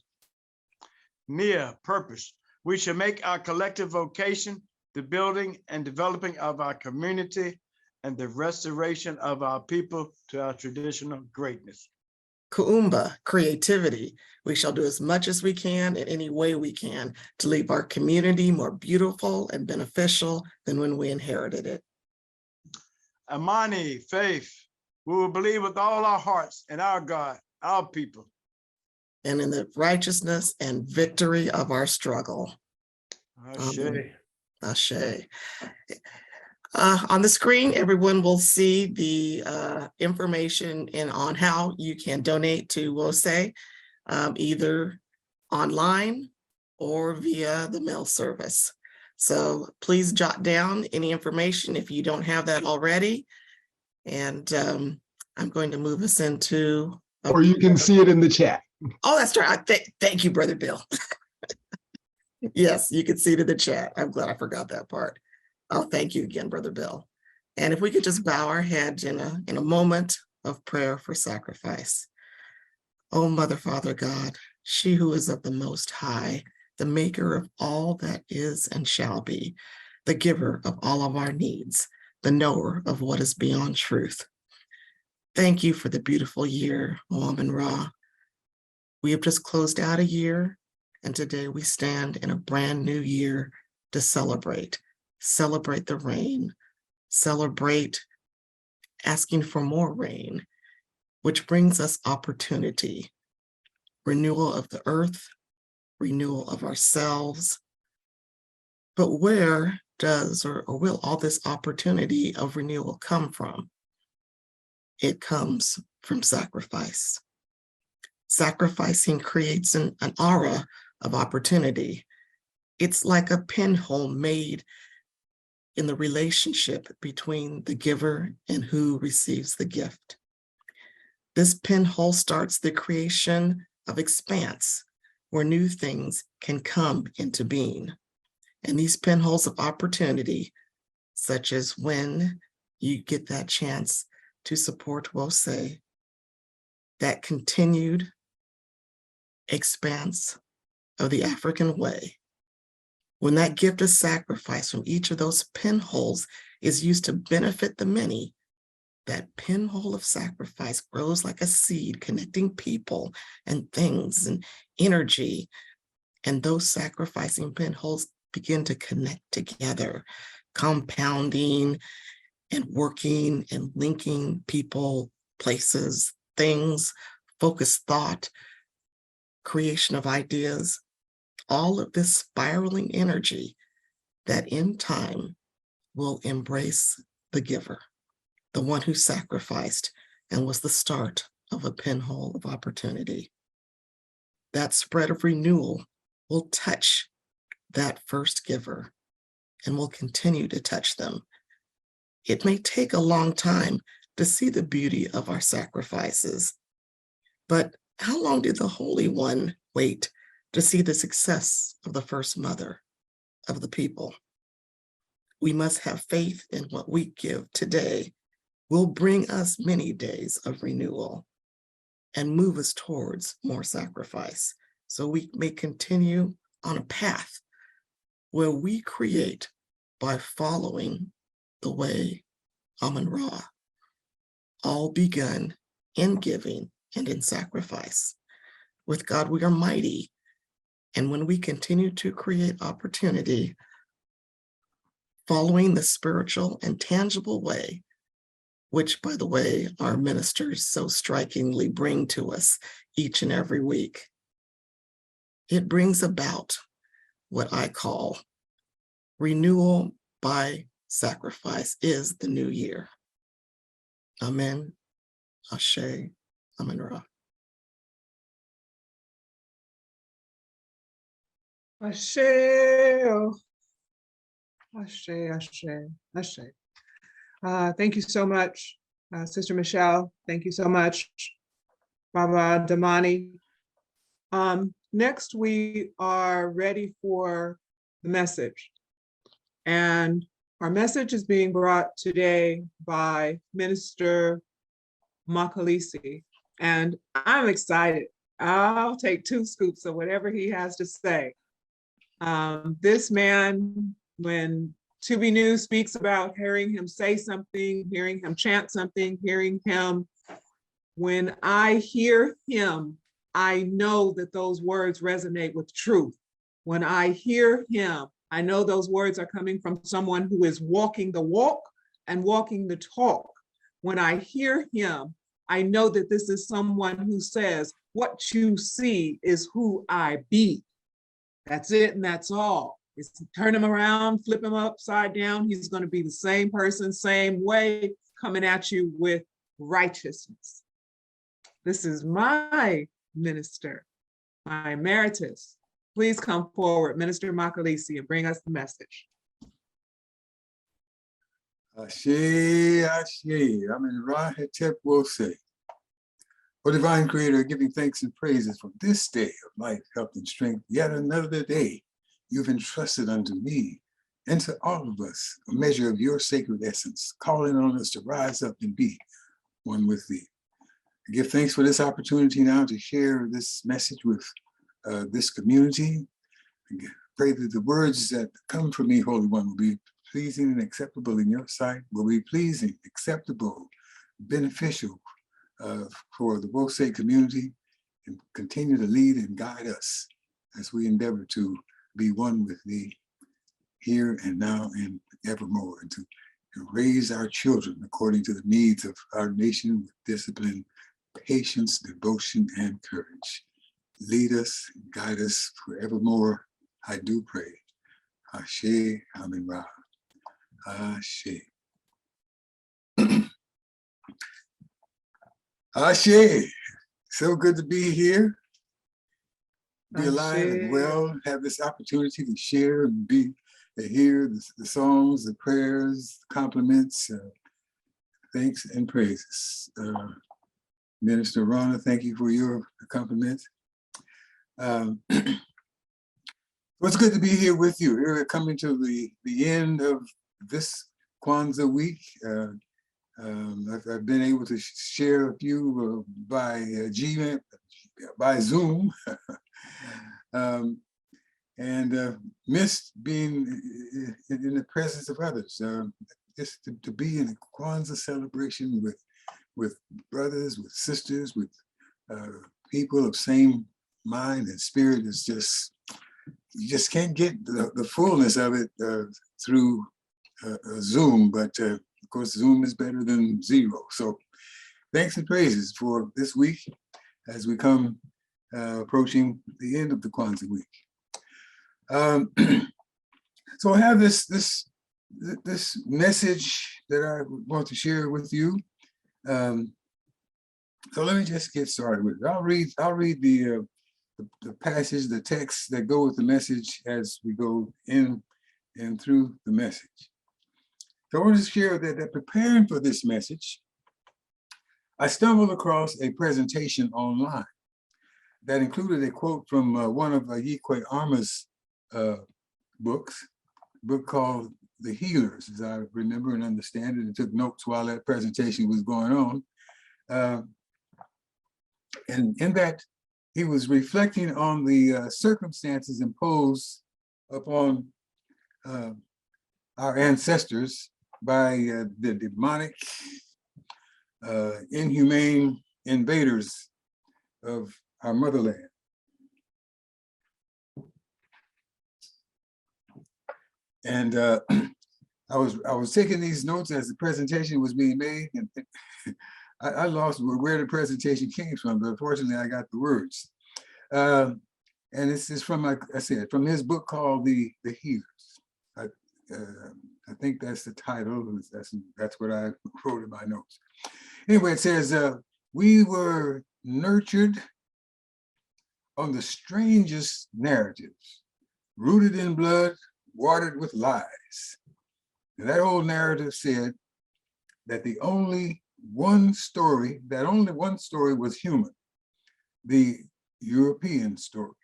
Nia, purpose. We shall make our collective vocation the building and developing of our community and the restoration of our people to our traditional greatness. Kuumba, creativity. We shall do as much as we can in any way we can to leave our community more beautiful and beneficial than when we inherited it. Amani, faith. We will believe with all our hearts in our God, our people. And in the righteousness and victory of our struggle. Ashe. Ashe. On the screen, everyone will see the information on how you can donate to WOSE, either online or via the mail service. So please jot down any information if you don't have that already. And I'm going to move us into... Or you can see it in the chat. Oh, that's right. Thank you, Brother Bill. Yes, you can see it in the chat. I'm glad I forgot that part. Oh, thank you again, Brother Bill. And if we could just bow our heads in a moment of prayer for sacrifice. O Mother, Father, God, she who is of the Most High, the maker of all that is and shall be, the giver of all of our needs, the knower of what is beyond truth. Thank you for the beautiful year, O Amun-Ra. We have just closed out a year, and today we stand in a brand new year to celebrate the rain, celebrate asking for more rain, which brings us opportunity, renewal of the earth, renewal of ourselves. But where does or will all this opportunity of renewal come from? It comes from sacrifice. Sacrificing creates an aura of opportunity. It's like a pinhole made in the relationship between the giver and who receives the gift. This pinhole starts the creation of expanse, where new things can come into being. And these pinholes of opportunity, such as when you get that chance to support WOSE, that continued expanse of the African way, when that gift of sacrifice from each of those pinholes is used to benefit the many, that pinhole of sacrifice grows like a seed, connecting people and things and energy. And those sacrificing pinholes begin to connect together, compounding and working and linking people, places, things, focused thought, creation of ideas, all of this spiraling energy that in time will embrace the giver, the one who sacrificed and was the start of a pinhole of opportunity. That spread of renewal will touch that first giver and will continue to touch them. It may take a long time to see the beauty of our sacrifices, but how long did the Holy One wait to see the success of the first mother of the people? We must have faith in what we give today will bring us many days of renewal and move us towards more sacrifice, so we may continue on a path where we create by following the way Amun-Ra, all begun in giving and in sacrifice. With God, we are mighty. And when we continue to create opportunity, following the spiritual and tangible way, which, by the way, our ministers so strikingly bring to us each and every week, it brings about what I call renewal by sacrifice is the new year. Amen. Ashe. Amun-Ra. Ashe, oh. Ashe, Ashe, Ashe. Thank you so much, Sister Michelle. Thank you so much, Baba Damani. Next, we are ready for the message. And our message is being brought today by Minister Makalisi. And I'm excited. I'll take 2 scoops of whatever he has to say. This man, when To Be New speaks about hearing him say something, hearing him chant something, hearing him, when I hear him, I know that those words resonate with truth. When I hear him, I know those words are coming from someone who is walking the walk and walking the talk. When I hear him, I know that this is someone who says, what you see is who I be. That's it and that's all. It's turn him around, flip him upside down. He's going to be the same person, same way, coming at you with righteousness. This is my minister, my emeritus. Please come forward, Minister Makalisi, and bring us the message. Ashe, Ashe, Amun-Ra Hetep WOSE. O divine creator, giving thanks and praises for this day of life, health, and strength, yet another day you've entrusted unto me and to all of us a measure of your sacred essence, calling on us to rise up and be one with thee. I give thanks for this opportunity now to share this message with this community. I pray that the words that come from me, Holy One, will be pleasing and acceptable in your sight, will be pleasing, acceptable, beneficial for the Wose community, and continue to lead and guide us as we endeavor to be one with thee here and now and evermore, and to raise our children according to the needs of our nation with discipline, patience, devotion, and courage. Lead us, guide us forevermore, I do pray. Ashe, Amen Ra. Ashe. Ashe. So good to be here, be alive and well, have this opportunity to share and be to hear the songs, the prayers, compliments, thanks and praises. Minister Rana, thank you for your compliments. It's good to be here with you. We're coming to the end of this Kwanzaa week. I've been able to share a few by Zoom, and missed being in the presence of others. Just to be in a Kwanzaa celebration with brothers, with sisters, with people of same mind and spirit is just, you just can't get the fullness of it through Zoom, but of course, Zoom is better than zero. So thanks and praises for this week as we come approaching the end of the Kwanzaa week. So I have this message that I want to share with you. So let me just get started with it. I'll read the passage, the text that go with the message as we go in and through the message. So I want to share that preparing for this message, I stumbled across a presentation online that included a quote from one of Yikwe Arma's books, a book called The Healers, as I remember and understand it, and took notes while that presentation was going on. And in that, he was reflecting on the circumstances imposed upon our ancestors by the demonic, inhumane invaders of our motherland. And I was taking these notes as the presentation was being made, and I lost where the presentation came from, but fortunately I got the words. And this is from, like I said, from his book called The Healers. I think that's the title. That's what I wrote in my notes. Anyway, it says, we were nurtured on the strangest narratives, rooted in blood, watered with lies. And that old narrative said that only one story was human, the European story.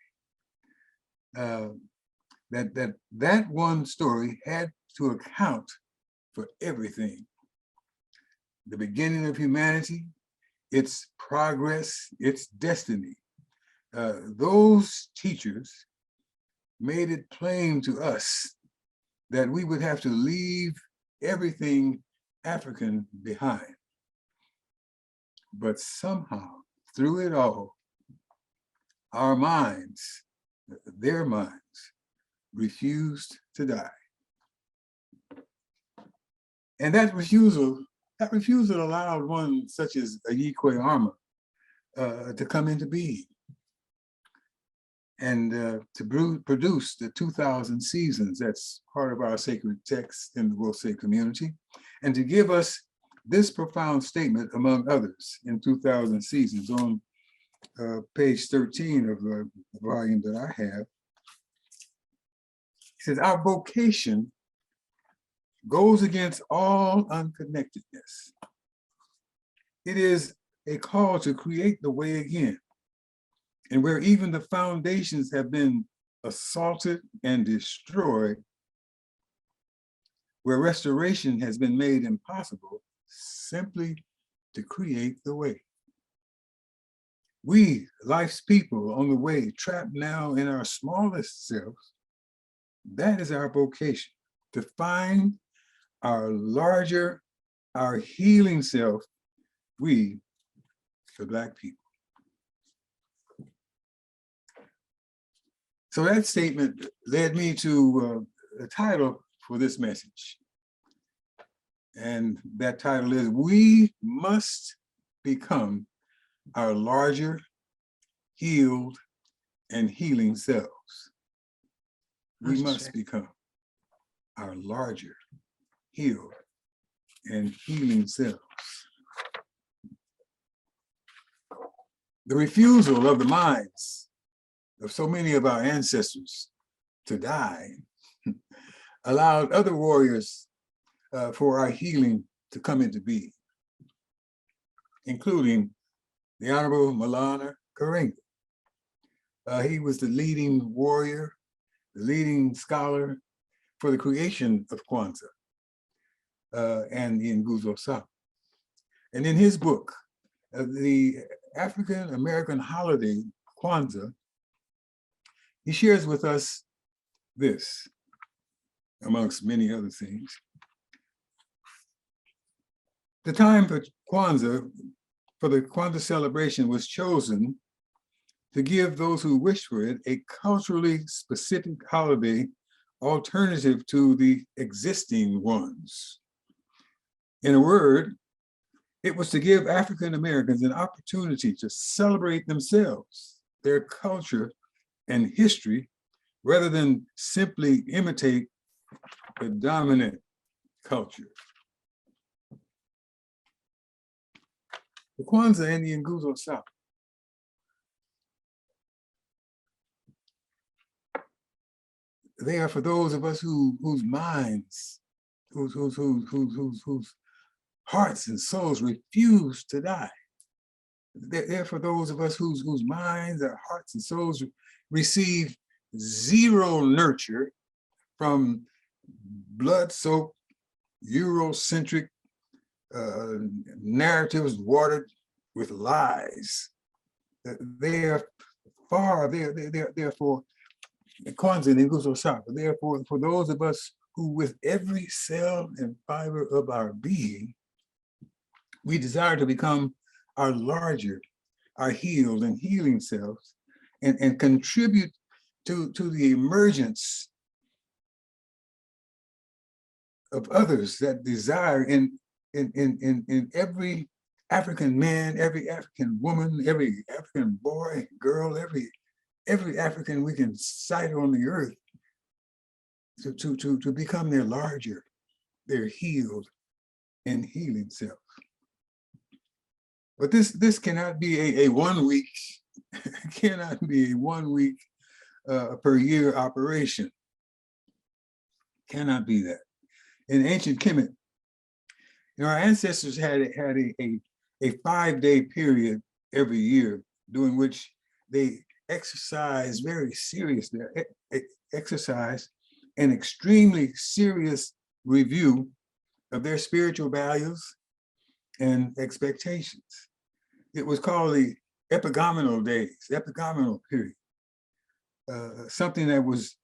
That one story had to account for everything. The beginning of humanity, its progress, its destiny. Those teachers made it plain to us that we would have to leave everything African behind. But somehow, through it all, our minds, their minds, refused to die. And that refusal allowed one such as Yikwe Arma to come into being and to produce the 2000 seasons. That's part of our sacred text in the Wose community, and to give us this profound statement, among others, in 2000 seasons on page 13 of the volume that I have. It says, our vocation goes against all unconnectedness. It is a call to create the way again, and where even the foundations have been assaulted and destroyed, where restoration has been made impossible, simply to create the way. We, life's people on the way, trapped now in our smallest selves, that is our vocation, to find our larger, our healing self, we, the Black people. So that statement led me to the title for this message. And that title is, We Must Become Our Larger, Healed, and Healing Selves. We must become our larger, healed, and healing selves. The refusal of the minds of so many of our ancestors to die allowed other warriors for our healing to come into being, including the Honorable Maulana Karenga. He was the leading warrior, the leading scholar for the creation of Kwanzaa and the Nguzo Saba. And in his book, the African American holiday, Kwanzaa, he shares with us this, amongst many other things. The time for Kwanzaa, for the Kwanzaa celebration, was chosen to give those who wished for it a culturally specific holiday alternative to the existing ones. In a word, it was to give African Americans an opportunity to celebrate themselves, their culture and history, rather than simply imitate the dominant culture. The Kwanzaa and the Nguzo Saba. They are for those of us whose minds, whose hearts and souls refuse to die. They're for those of us whose minds, our hearts and souls receive zero nurture from blood-soaked, Eurocentric narratives watered with lies. They're for Kwanzaa and Nguzo Saba. Therefore, for those of us who with every cell and fiber of our being, we desire to become our larger, our healed and healing selves, and contribute to the emergence of others that desire in every African man, every African woman, every African boy, girl, every African we can cite on the earth to become their larger, their healed and healing self. But this cannot be a 1 week, cannot be a 1 week per year operation. Cannot be that. In ancient Kemet, our ancestors had a 5-day period every year during which they exercise very serious, exercise an extremely serious review of their spiritual values and expectations. It was called the epigomenal days, epigomenal period. Something that was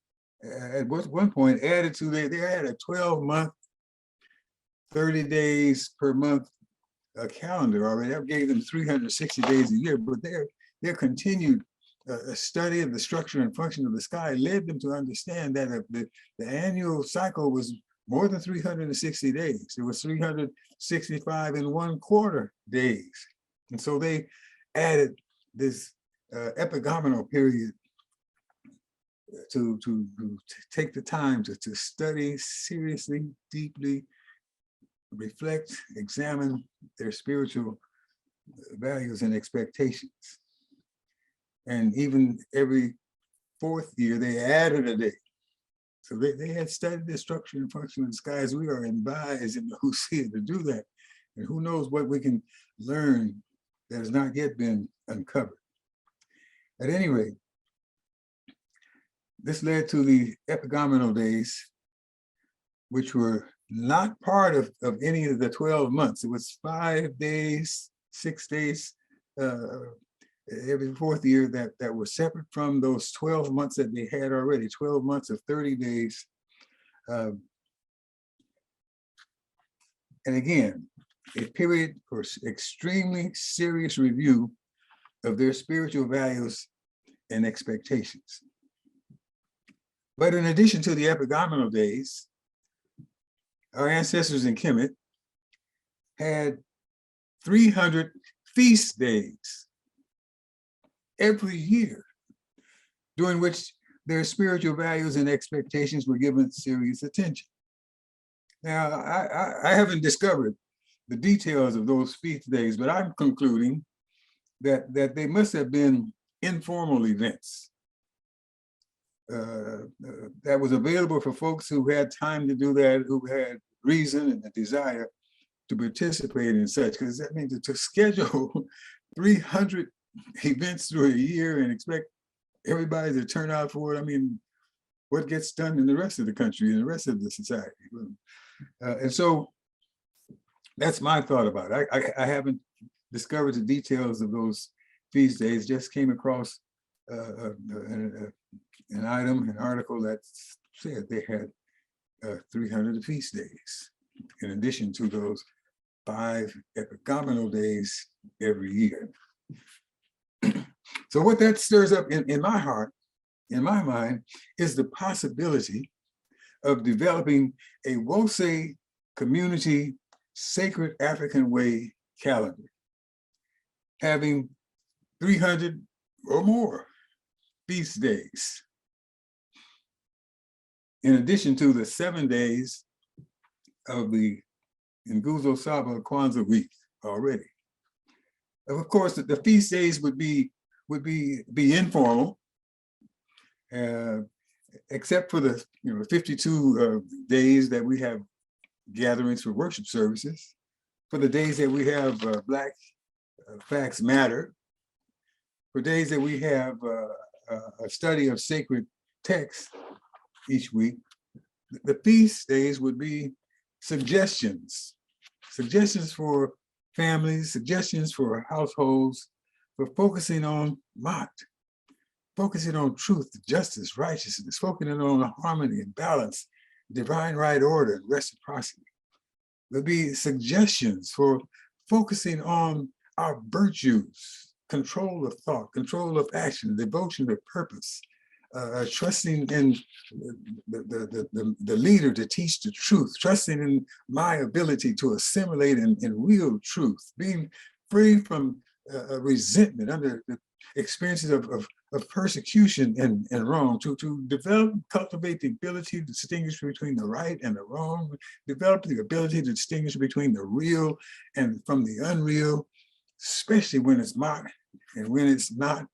at one point added to they had a 12-month, 30 days per month calendar already. That gave them 360 days a year, but their continued study of the structure and function of the sky led them to understand that the annual cycle was more than 360 days. It was 365 and 1/4 days. And so they added this epigomenal period to take the time to study seriously, deeply, reflect, examine their spiritual values and expectations. And even every 4th year, they added a day. So they had studied the structure and function of the sky as we are advised in the Husia to do that. And who knows what we can learn that has not yet been uncovered. At any rate, this led to the epigomenal days, which were not part of any of the 12 months. It was 5 days, 6 days, every fourth year that were separate from those 12 months that they had already, 12 months of 30 days. And again, a period for extremely serious review of their spiritual values and expectations. But in addition to the epigomenal days, our ancestors in Kemet had 300 feast days every year, during which their spiritual values and expectations were given serious attention. Now, I haven't discovered the details of those feast days, but I'm concluding that they must have been informal events that was available for folks who had time to do that, who had reason and a desire to participate in such, because that means to schedule 300 events through a year and expect everybody to turn out for it. I mean, what gets done in the rest of the country and the rest of the society? And so that's my thought about it. I haven't discovered the details of those feast days, just came across an item, an article that said they had 300 feast days, in addition to those 5 epigomenal days every year. So what that stirs up in my heart, in my mind, is the possibility of developing a Wose community sacred African way calendar, having 300 or more feast days, in addition to the 7 days of the Nguzo Saba Kwanzaa week already. Of course, the feast days would be informal, except for the 52 days that we have gatherings for worship services, for the days that we have Black Facts Matter, for days that we have a study of sacred texts each week. The feast days would be suggestions for families, suggestions for households, for focusing on Ma'at, focusing on truth, justice, righteousness, focusing on harmony and balance, divine right order and reciprocity. There'll be suggestions for focusing on our virtues, control of thought, control of action, devotion to purpose, trusting in the leader to teach the truth, trusting in my ability to assimilate in real truth, being free from resentment under the experiences of persecution and wrong, to develop, cultivate the ability to distinguish between the right and the wrong, develop the ability to distinguish between the real and from the unreal, especially when it's mine and when it's not,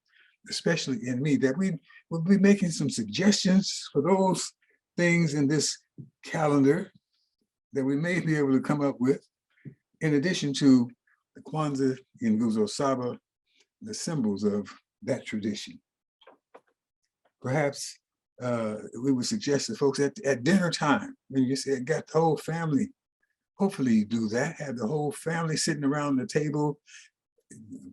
especially in me, that we will be making some suggestions for those things in this calendar that we may be able to come up with, in addition to the Kwanzaa and Nguzo Saba, the symbols of that tradition. Perhaps we would suggest to folks at dinner time, when you say got the whole family, hopefully you do that, have the whole family sitting around the table,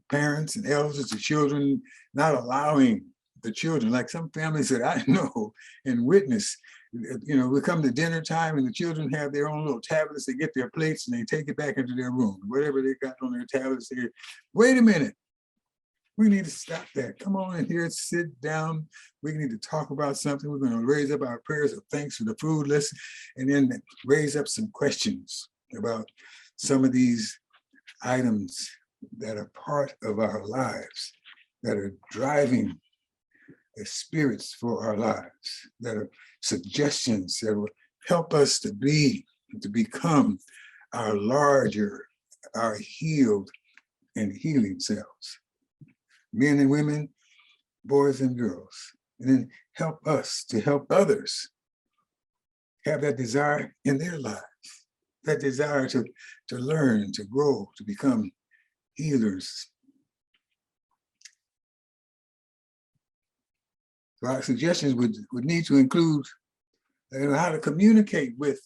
parents and elders, the children, not allowing the children, like some families that I know and witness, we come to dinner time and the children have their own little tablets, they get their plates and they take it back into their room. Whatever they got on their tablets, they, wait a minute, we need to stop that. Come on in here, sit down. We need to talk about something. We're going to raise up our prayers of thanks for the food list, and then raise up some questions about some of these items that are part of our lives, that are driving the spirits for our lives, that are suggestions that will help us to become our larger, our healed and healing selves. Men and women, boys and girls, and then help us to help others have that desire in their lives, that desire to learn, to grow, to become healers. So our suggestions would need to include how to communicate with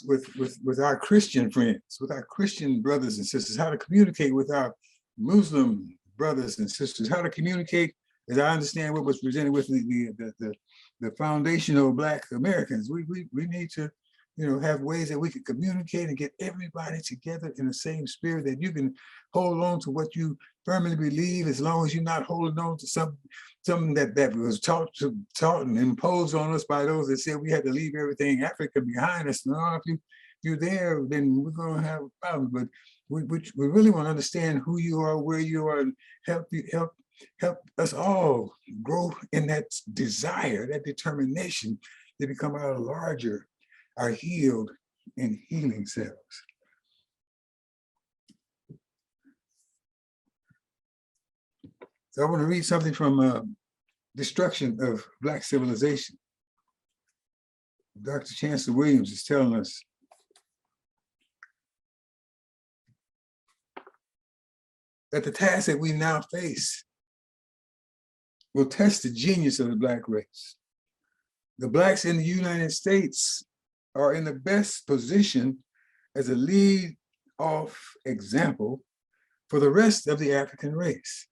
with our Christian friends, with our Christian brothers and sisters, how to communicate with our Muslim brothers and sisters, how to communicate, as I understand what was presented with the foundational Black Americans. We need to, you know, have ways that we can communicate and get everybody together in the same spirit, that you can hold on to what you firmly believe, as long as you're not holding on to something that was taught and imposed on us by those that said we had to leave everything Africa behind us. No, if you're there, then we're going to have a problem. But we really want to understand who you are, where you are, and help us all grow in that desire, that determination to become our larger, our healed and healing selves. So I want to read something from Destruction of Black Civilization. Dr. Chancellor Williams is telling us that the task that we now face will test the genius of the Black race. The Blacks in the United States are in the best position as a lead-off example for the rest of the African race.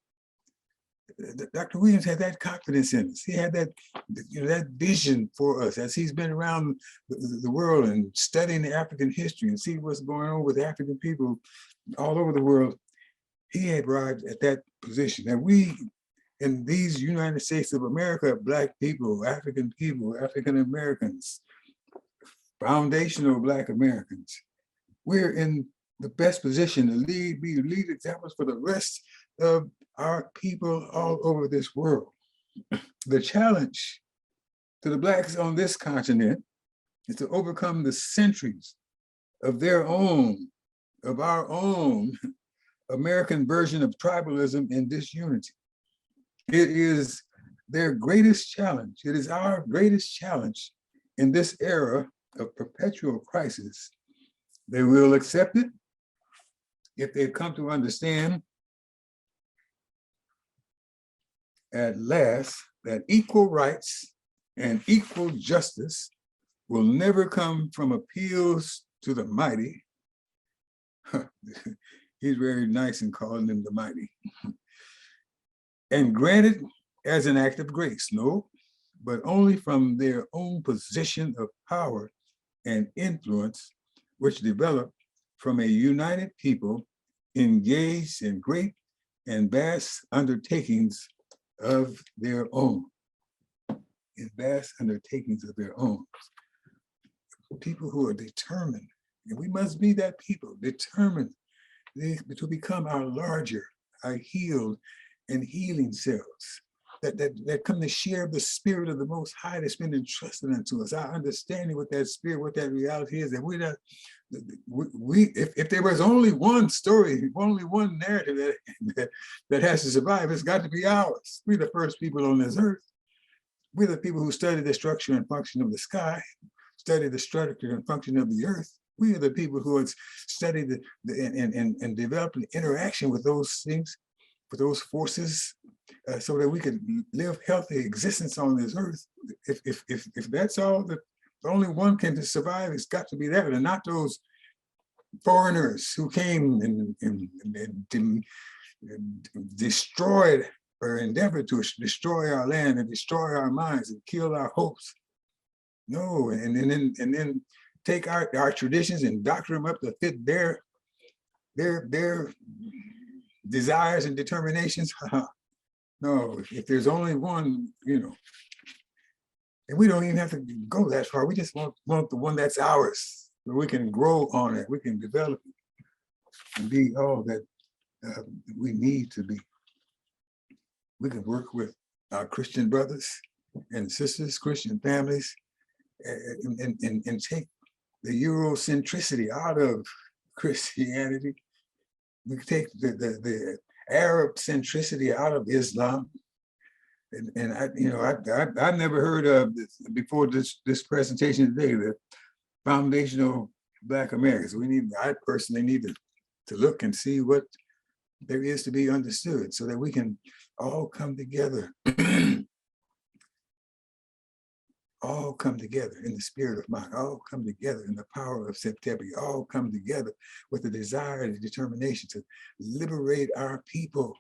Dr. Williams had that confidence in us. He had that, you know, that vision for us as he's been around the world and studying the African history and see what's going on with African people all over the world. He had arrived at that position. And we, in these United States of America, Black people, African Americans, foundational Black Americans, we're in the best position to be lead examples for the rest of our people all over this world. The challenge to the Blacks on this continent is to overcome the centuries of our own American version of tribalism and disunity. It is their greatest challenge. It is our greatest challenge in this era of perpetual crisis. They will accept it if they've come to understand at last that equal rights and equal justice will never come from appeals to the mighty. He's very nice in calling them the mighty. And granted as an act of grace, no, but only from their own position of power and influence, which develop from a united people engaged in great and vast undertakings of their own. People who are determined, and we must be that people, determined to become our larger, our healed and healing selves, that come to share the spirit of the Most High that's been entrusted unto us. Our understanding what that spirit, what that reality is, that we're not, if there was only one story, only one narrative that has to survive, it's got to be ours. We're the first people on this earth. We're the people who study the structure and function of the sky, study the structure and function of the earth. We are the people who have studied and developed an interaction with those things, with those forces, so that we could live healthy existence on this earth. If that's all, the only one can survive, it's got to be that, and not those foreigners who came and destroyed or endeavored to destroy our land and destroy our minds and kill our hopes. No, and then take our traditions and doctor them up to fit their desires and determinations. No, if there's only one, you know, and we don't even have to go that far. We just want the one that's ours, so we can grow on it, we can develop it and be all that we need to be. We can work with our Christian brothers and sisters, Christian families, and take the Eurocentricity out of Christianity. We can take the Arab centricity out of Islam. And I've never heard of this before this presentation today, the foundational Black Americans. I personally need to look and see what there is to be understood so that we can all come together all come together in the spirit of mind, all come together in the power of September, all come together with the desire and determination to liberate our people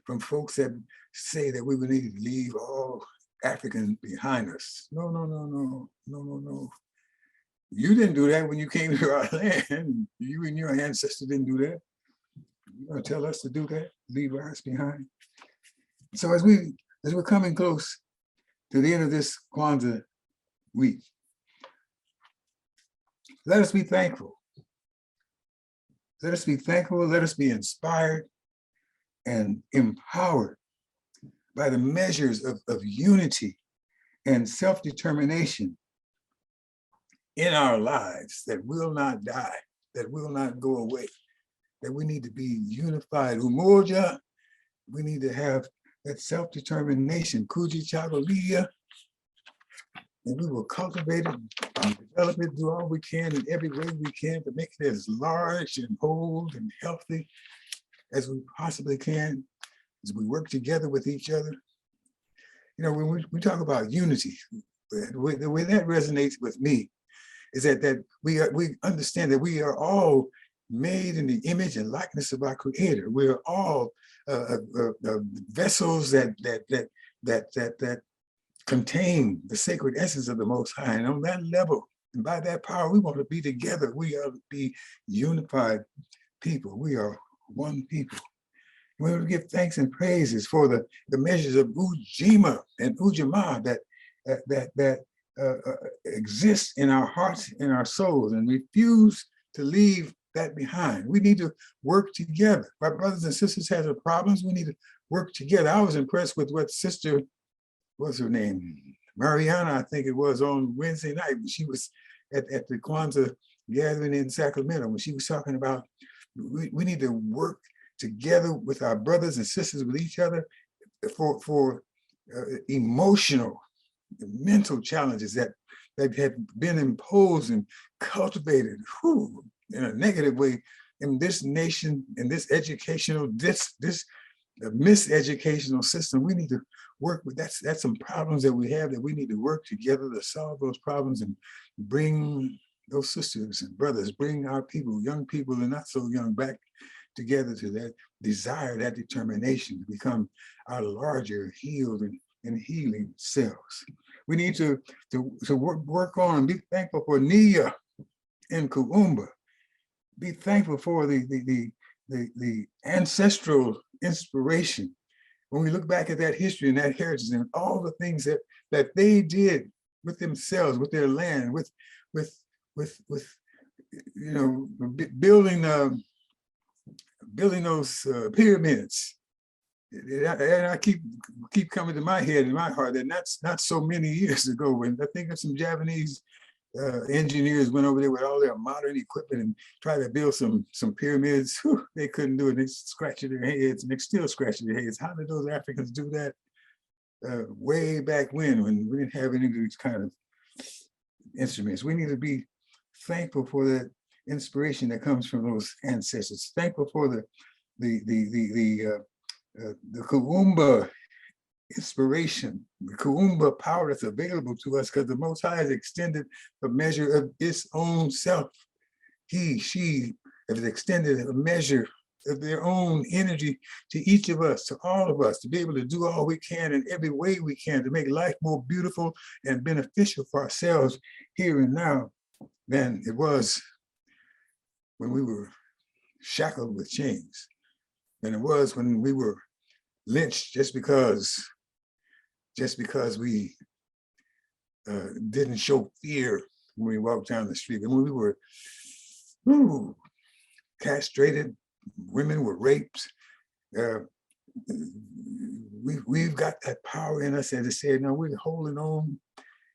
from folks that say that we would need to leave all Africans behind us. No, no, no, no, no, no, no. You didn't do that when you came to our land. You and your ancestors didn't do that. You're gonna tell us to do that, leave ours behind. So as we're coming close to the end of this Kwanzaa week, let us be thankful. Let us be thankful, let us be inspired and empowered by the measures of unity and self-determination in our lives that will not die, that will not go away, that we need to be unified. Umoja, we need to have that self-determination, Kujichagulia, and we will cultivate it and develop it, do all we can in every way we can to make it as large and whole and healthy as we possibly can, as we work together with each other. You know, when we talk about unity, the way that resonates with me is that we understand that we are all made in the image and likeness of our Creator. We are all vessels that contain the sacred essence of the Most High. And on that level, and by that power, we want to be together. We are to be unified people. We are one people. We want to give thanks and praises for the measures of Ujima and Ujamaa that exist in our hearts and our souls, and refuse to leave that behind. We need to work together. My brothers and sisters have problems. We need to work together. I was impressed with what Sister, what's her name? Mariana, I think it was, on Wednesday night when she was at the Kwanzaa gathering in Sacramento, when she was talking about we need to work together with our brothers and sisters, with each other, for emotional, mental challenges that have been imposed and cultivated in a negative way in this nation, in this educational, this miseducational system. We need to work with that's some problems that we have, that we need to work together to solve those problems and bring those sisters and brothers, bring our people, young people and not so young, back together to that desire, that determination to become our larger healed and healing selves. We need to work on and be thankful for Nia and Kuumba. Be thankful for the ancestral inspiration. When we look back at that history and that heritage and all the things that they did with themselves, with their land, with you know, building those pyramids. And I keep coming to my head and my heart, and that's not so many years ago, when I think of some Japanese engineers went over there with all their modern equipment and tried to build some pyramids. Whew, they couldn't do it. They scratched their heads, and they're still scratching their heads. How did those Africans do that way back when we didn't have any of these kind of instruments? We need to be thankful for that inspiration that comes from those ancestors. Thankful for the Kuumba inspiration, the Kuumba power that's available to us, because the Most High has extended a measure of its own self. She has extended a measure of their own energy to each of us, to all of us, to be able to do all we can in every way we can to make life more beautiful and beneficial for ourselves here and now than it was when we were shackled with chains, than it was when we were lynched just because we didn't show fear when we walked down the street, and when we were castrated, women were raped. We've got that power in us, as I said. Now we're holding on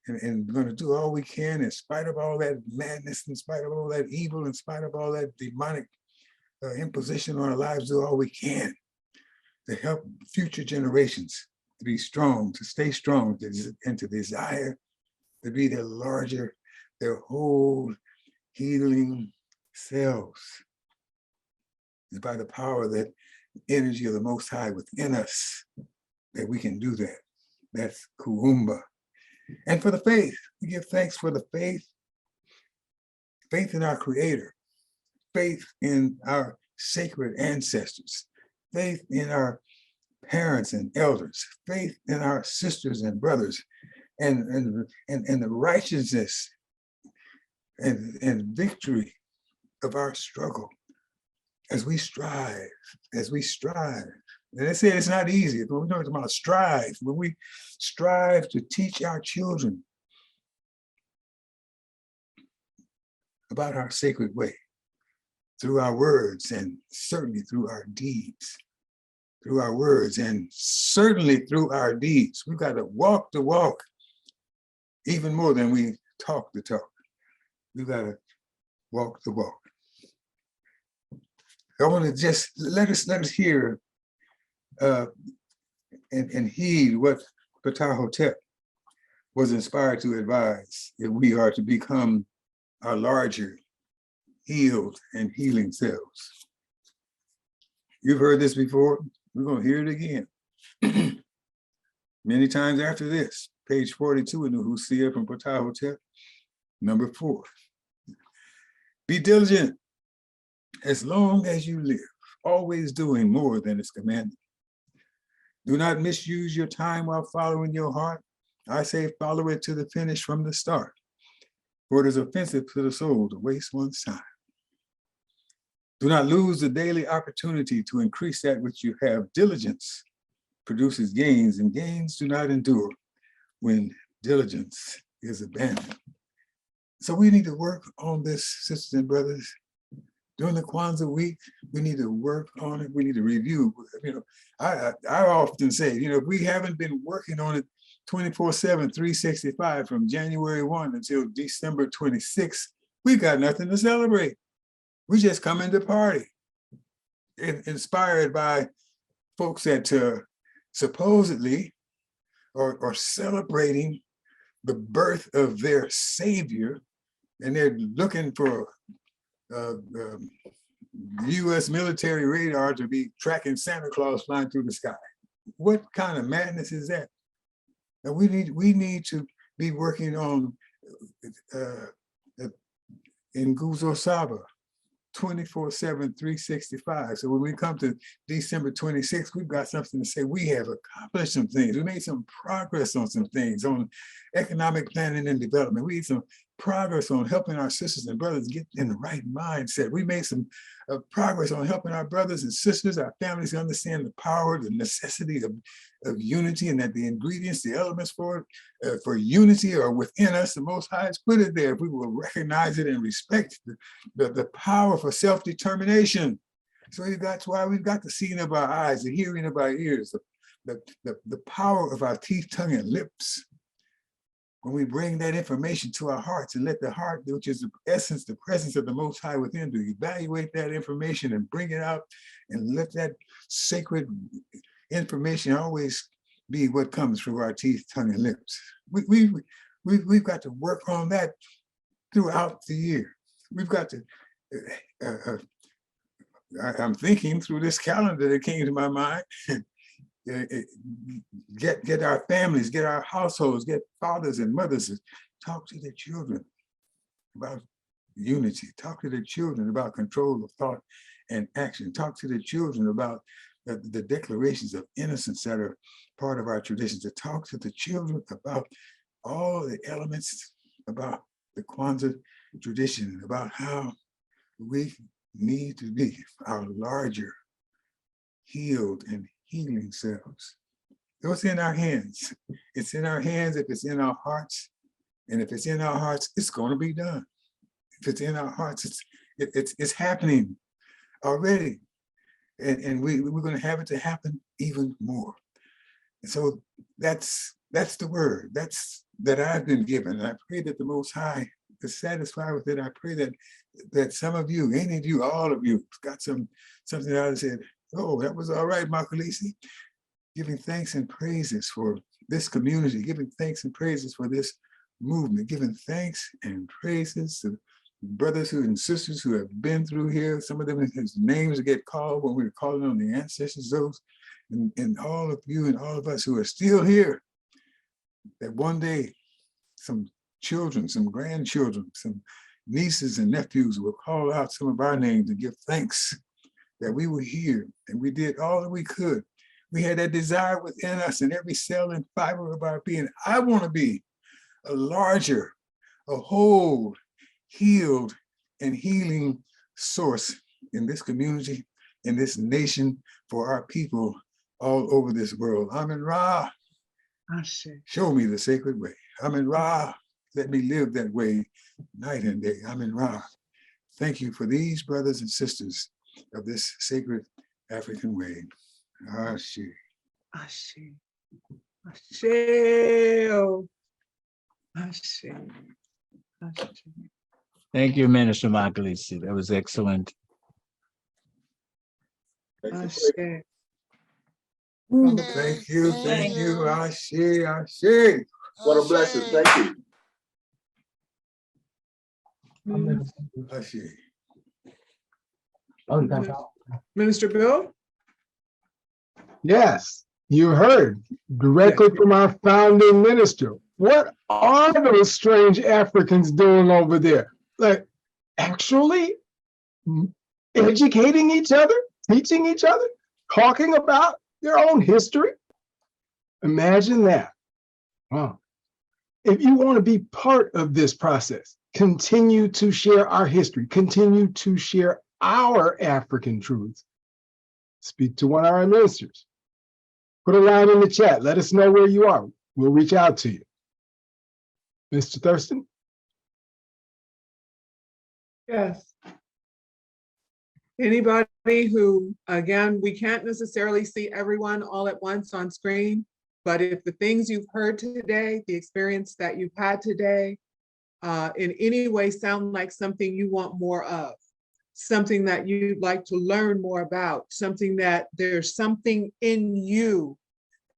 and going to do all we can in spite of all that madness, in spite of all that evil, in spite of all that demonic imposition on our lives, do all we can to help future generations to be strong, to stay strong, and to desire to be their larger, their whole healing selves. It's by the power of that energy of the Most High within us that we can do that. That's Kuumba. And for the faith, we give thanks for the faith in our Creator, faith in our sacred ancestors, faith in our parents and elders, faith in our sisters and brothers, and the righteousness and victory of our struggle as we strive. And they say it's not easy, but we're talking about strive. When we strive to teach our children about our sacred way through our words and certainly through our deeds, through our words and certainly through our deeds. We've got to walk the walk even more than we talk the talk. We've got to walk the walk. I want to just let us hear and heed what Ptah was inspired to advise, that we are to become our larger, healed and healing selves. You've heard this before. We're going to hear it again. Many times after this, page 42 in the Hosea from Ptah, number 4. Be diligent as long as you live, always doing more than is commanded. Do not misuse your time while following your heart. I say follow it to the finish from the start, for it is offensive to the soul to waste one's time. Do not lose the daily opportunity to increase that which you have. Diligence produces gains, and gains do not endure when diligence is abandoned. So we need to work on this, sisters and brothers. During the Kwanzaa week, we need to work on it. We need to review. I often say, if we haven't been working on it 24/7, 365 from January 1 until December 26, we got nothing to celebrate. We just come in to party, inspired by folks that supposedly are celebrating the birth of their savior, and they're looking for U.S. military radar to be tracking Santa Claus flying through the sky. What kind of madness is that? And we need to be working on in Nguzo Saba 24/7, 365. So when we come to December 26th, we've got something to say. We have accomplished some things. We made some progress on some things, on economic planning and development. We made some progress on helping our sisters and brothers get in the right mindset. We made some progress on helping our brothers and sisters, our families understand the power, the necessity of unity, and that the ingredients, the elements for unity are within us. The Most High has put it there. If we will recognize it and respect the power for self-determination. So that's why we've got the seeing of our eyes, the hearing of our ears, the power of our teeth, tongue, and lips. When we bring that information to our hearts and let the heart, which is the essence, the presence of the Most High within, to evaluate that information and bring it out and let that sacred information always be what comes through our teeth, tongue, and lips. We've got to work on that throughout the year. We've got to, I'm thinking through this calendar that came to my mind, get our families, get our households, get fathers and mothers to talk to their children about unity, talk to their children about control of thought and action, talk to their children about the declarations of innocence that are part of our traditions, to talk to the children about all the elements about the Kwanzaa tradition, about how we need to be our larger, healed and healing selves. It's in our hands. It's in our hands if it's in our hearts. And if it's in our hearts, it's going to be done. If it's in our hearts, it's happening already. And we're going to have it to happen even more. And so that's the word that I've been given. And I pray that the Most High is satisfied with it. I pray that some of you, any of you, all of you, got something out and said, oh, that was all right, Makalisi. Giving thanks and praises for this community, giving thanks and praises for this movement, giving thanks and praises to brothers and sisters who have been through here. Some of them, his names get called when we were calling on the ancestors, those, and all of you and all of us who are still here, that one day some children, some grandchildren, some nieces and nephews will call out some of our names and give thanks that we were here and we did all that we could. We had that desire within us in every cell and fiber of our being. I want to be a larger, a whole, healed, and healing source in this community, in this nation, for our people all over this world. Amen Ra. Show me the sacred way. Amen Ra. Let me live that way night and day. Amen Ra. Thank you for these brothers and sisters of this sacred African way. Ashe. Ashe. Ashe. Oh. Ashe. Ashe. Thank you, Minister Makalisi. That was excellent. Ashe. Thank you, Ashe, Ashe. What a blessing. Thank you. Ashe. Minister Bill? Yes, you heard directly from our founding minister. What are those strange Africans doing over there? Like actually educating each other, teaching each other, talking about their own history? Imagine that. Wow. If you want to be part of this process, continue to share our history, continue to share our African truths. Speak to one of our ministers. Put a line in the chat. Let us know where you are. We'll reach out to you. Mr. Thurston? Yes. Anybody who, again, we can't necessarily see everyone all at once on screen, but if the things you've heard today, the experience that you've had today, in any way sound like something you want more of, something that you'd like to learn more about, something that there's something in you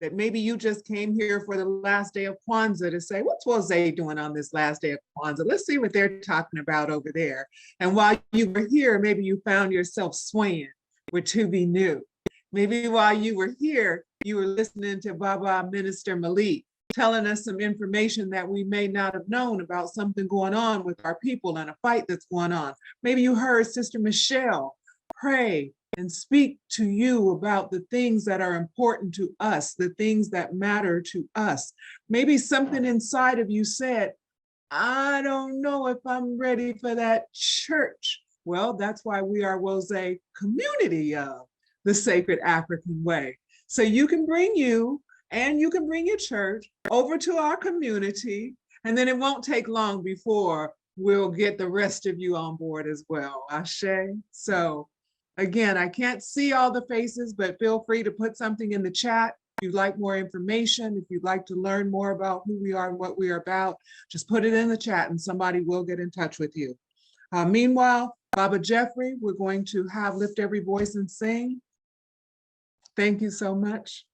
that maybe you just came here for the last day of Kwanzaa to say, what's Jose doing on this last day of Kwanzaa? Let's see what they're talking about over there. And while you were here, maybe you found yourself swaying with To Be New. Maybe while you were here, you were listening to Baba Minister Malik, telling us some information that we may not have known about something going on with our people and a fight that's going on. Maybe you heard Sister Michelle pray and speak to you about the things that are important to us, the things that matter to us. Maybe something inside of you said, I don't know if I'm ready for that church. Well, that's why we are Wose community of the Sacred African Way. So you can bring you and you can bring your church over to our community, and then it won't take long before we'll get the rest of you on board as well. Ashe. So again, I can't see all the faces, but feel free to put something in the chat. If you'd like more information, if you'd like to learn more about who we are and what we are about, just put it in the chat and somebody will get in touch with you. Meanwhile, Baba Jeffrey, we're going to have Lift Every Voice and Sing. Thank you so much.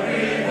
Every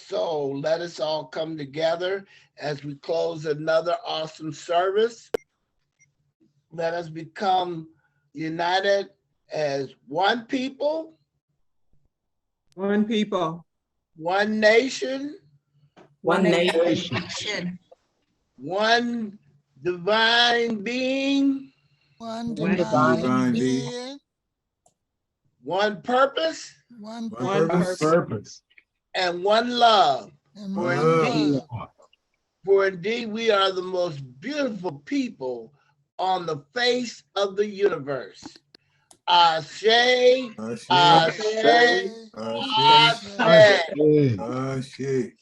So let us all come together as we close another awesome service. Let us become united as one people. One people. One nation. One nation. One divine being. One divine being. One purpose. One purpose. And one love. And For indeed, we are the most beautiful people on the face of the universe. Ashe, Ashe, Ashe, Ashe.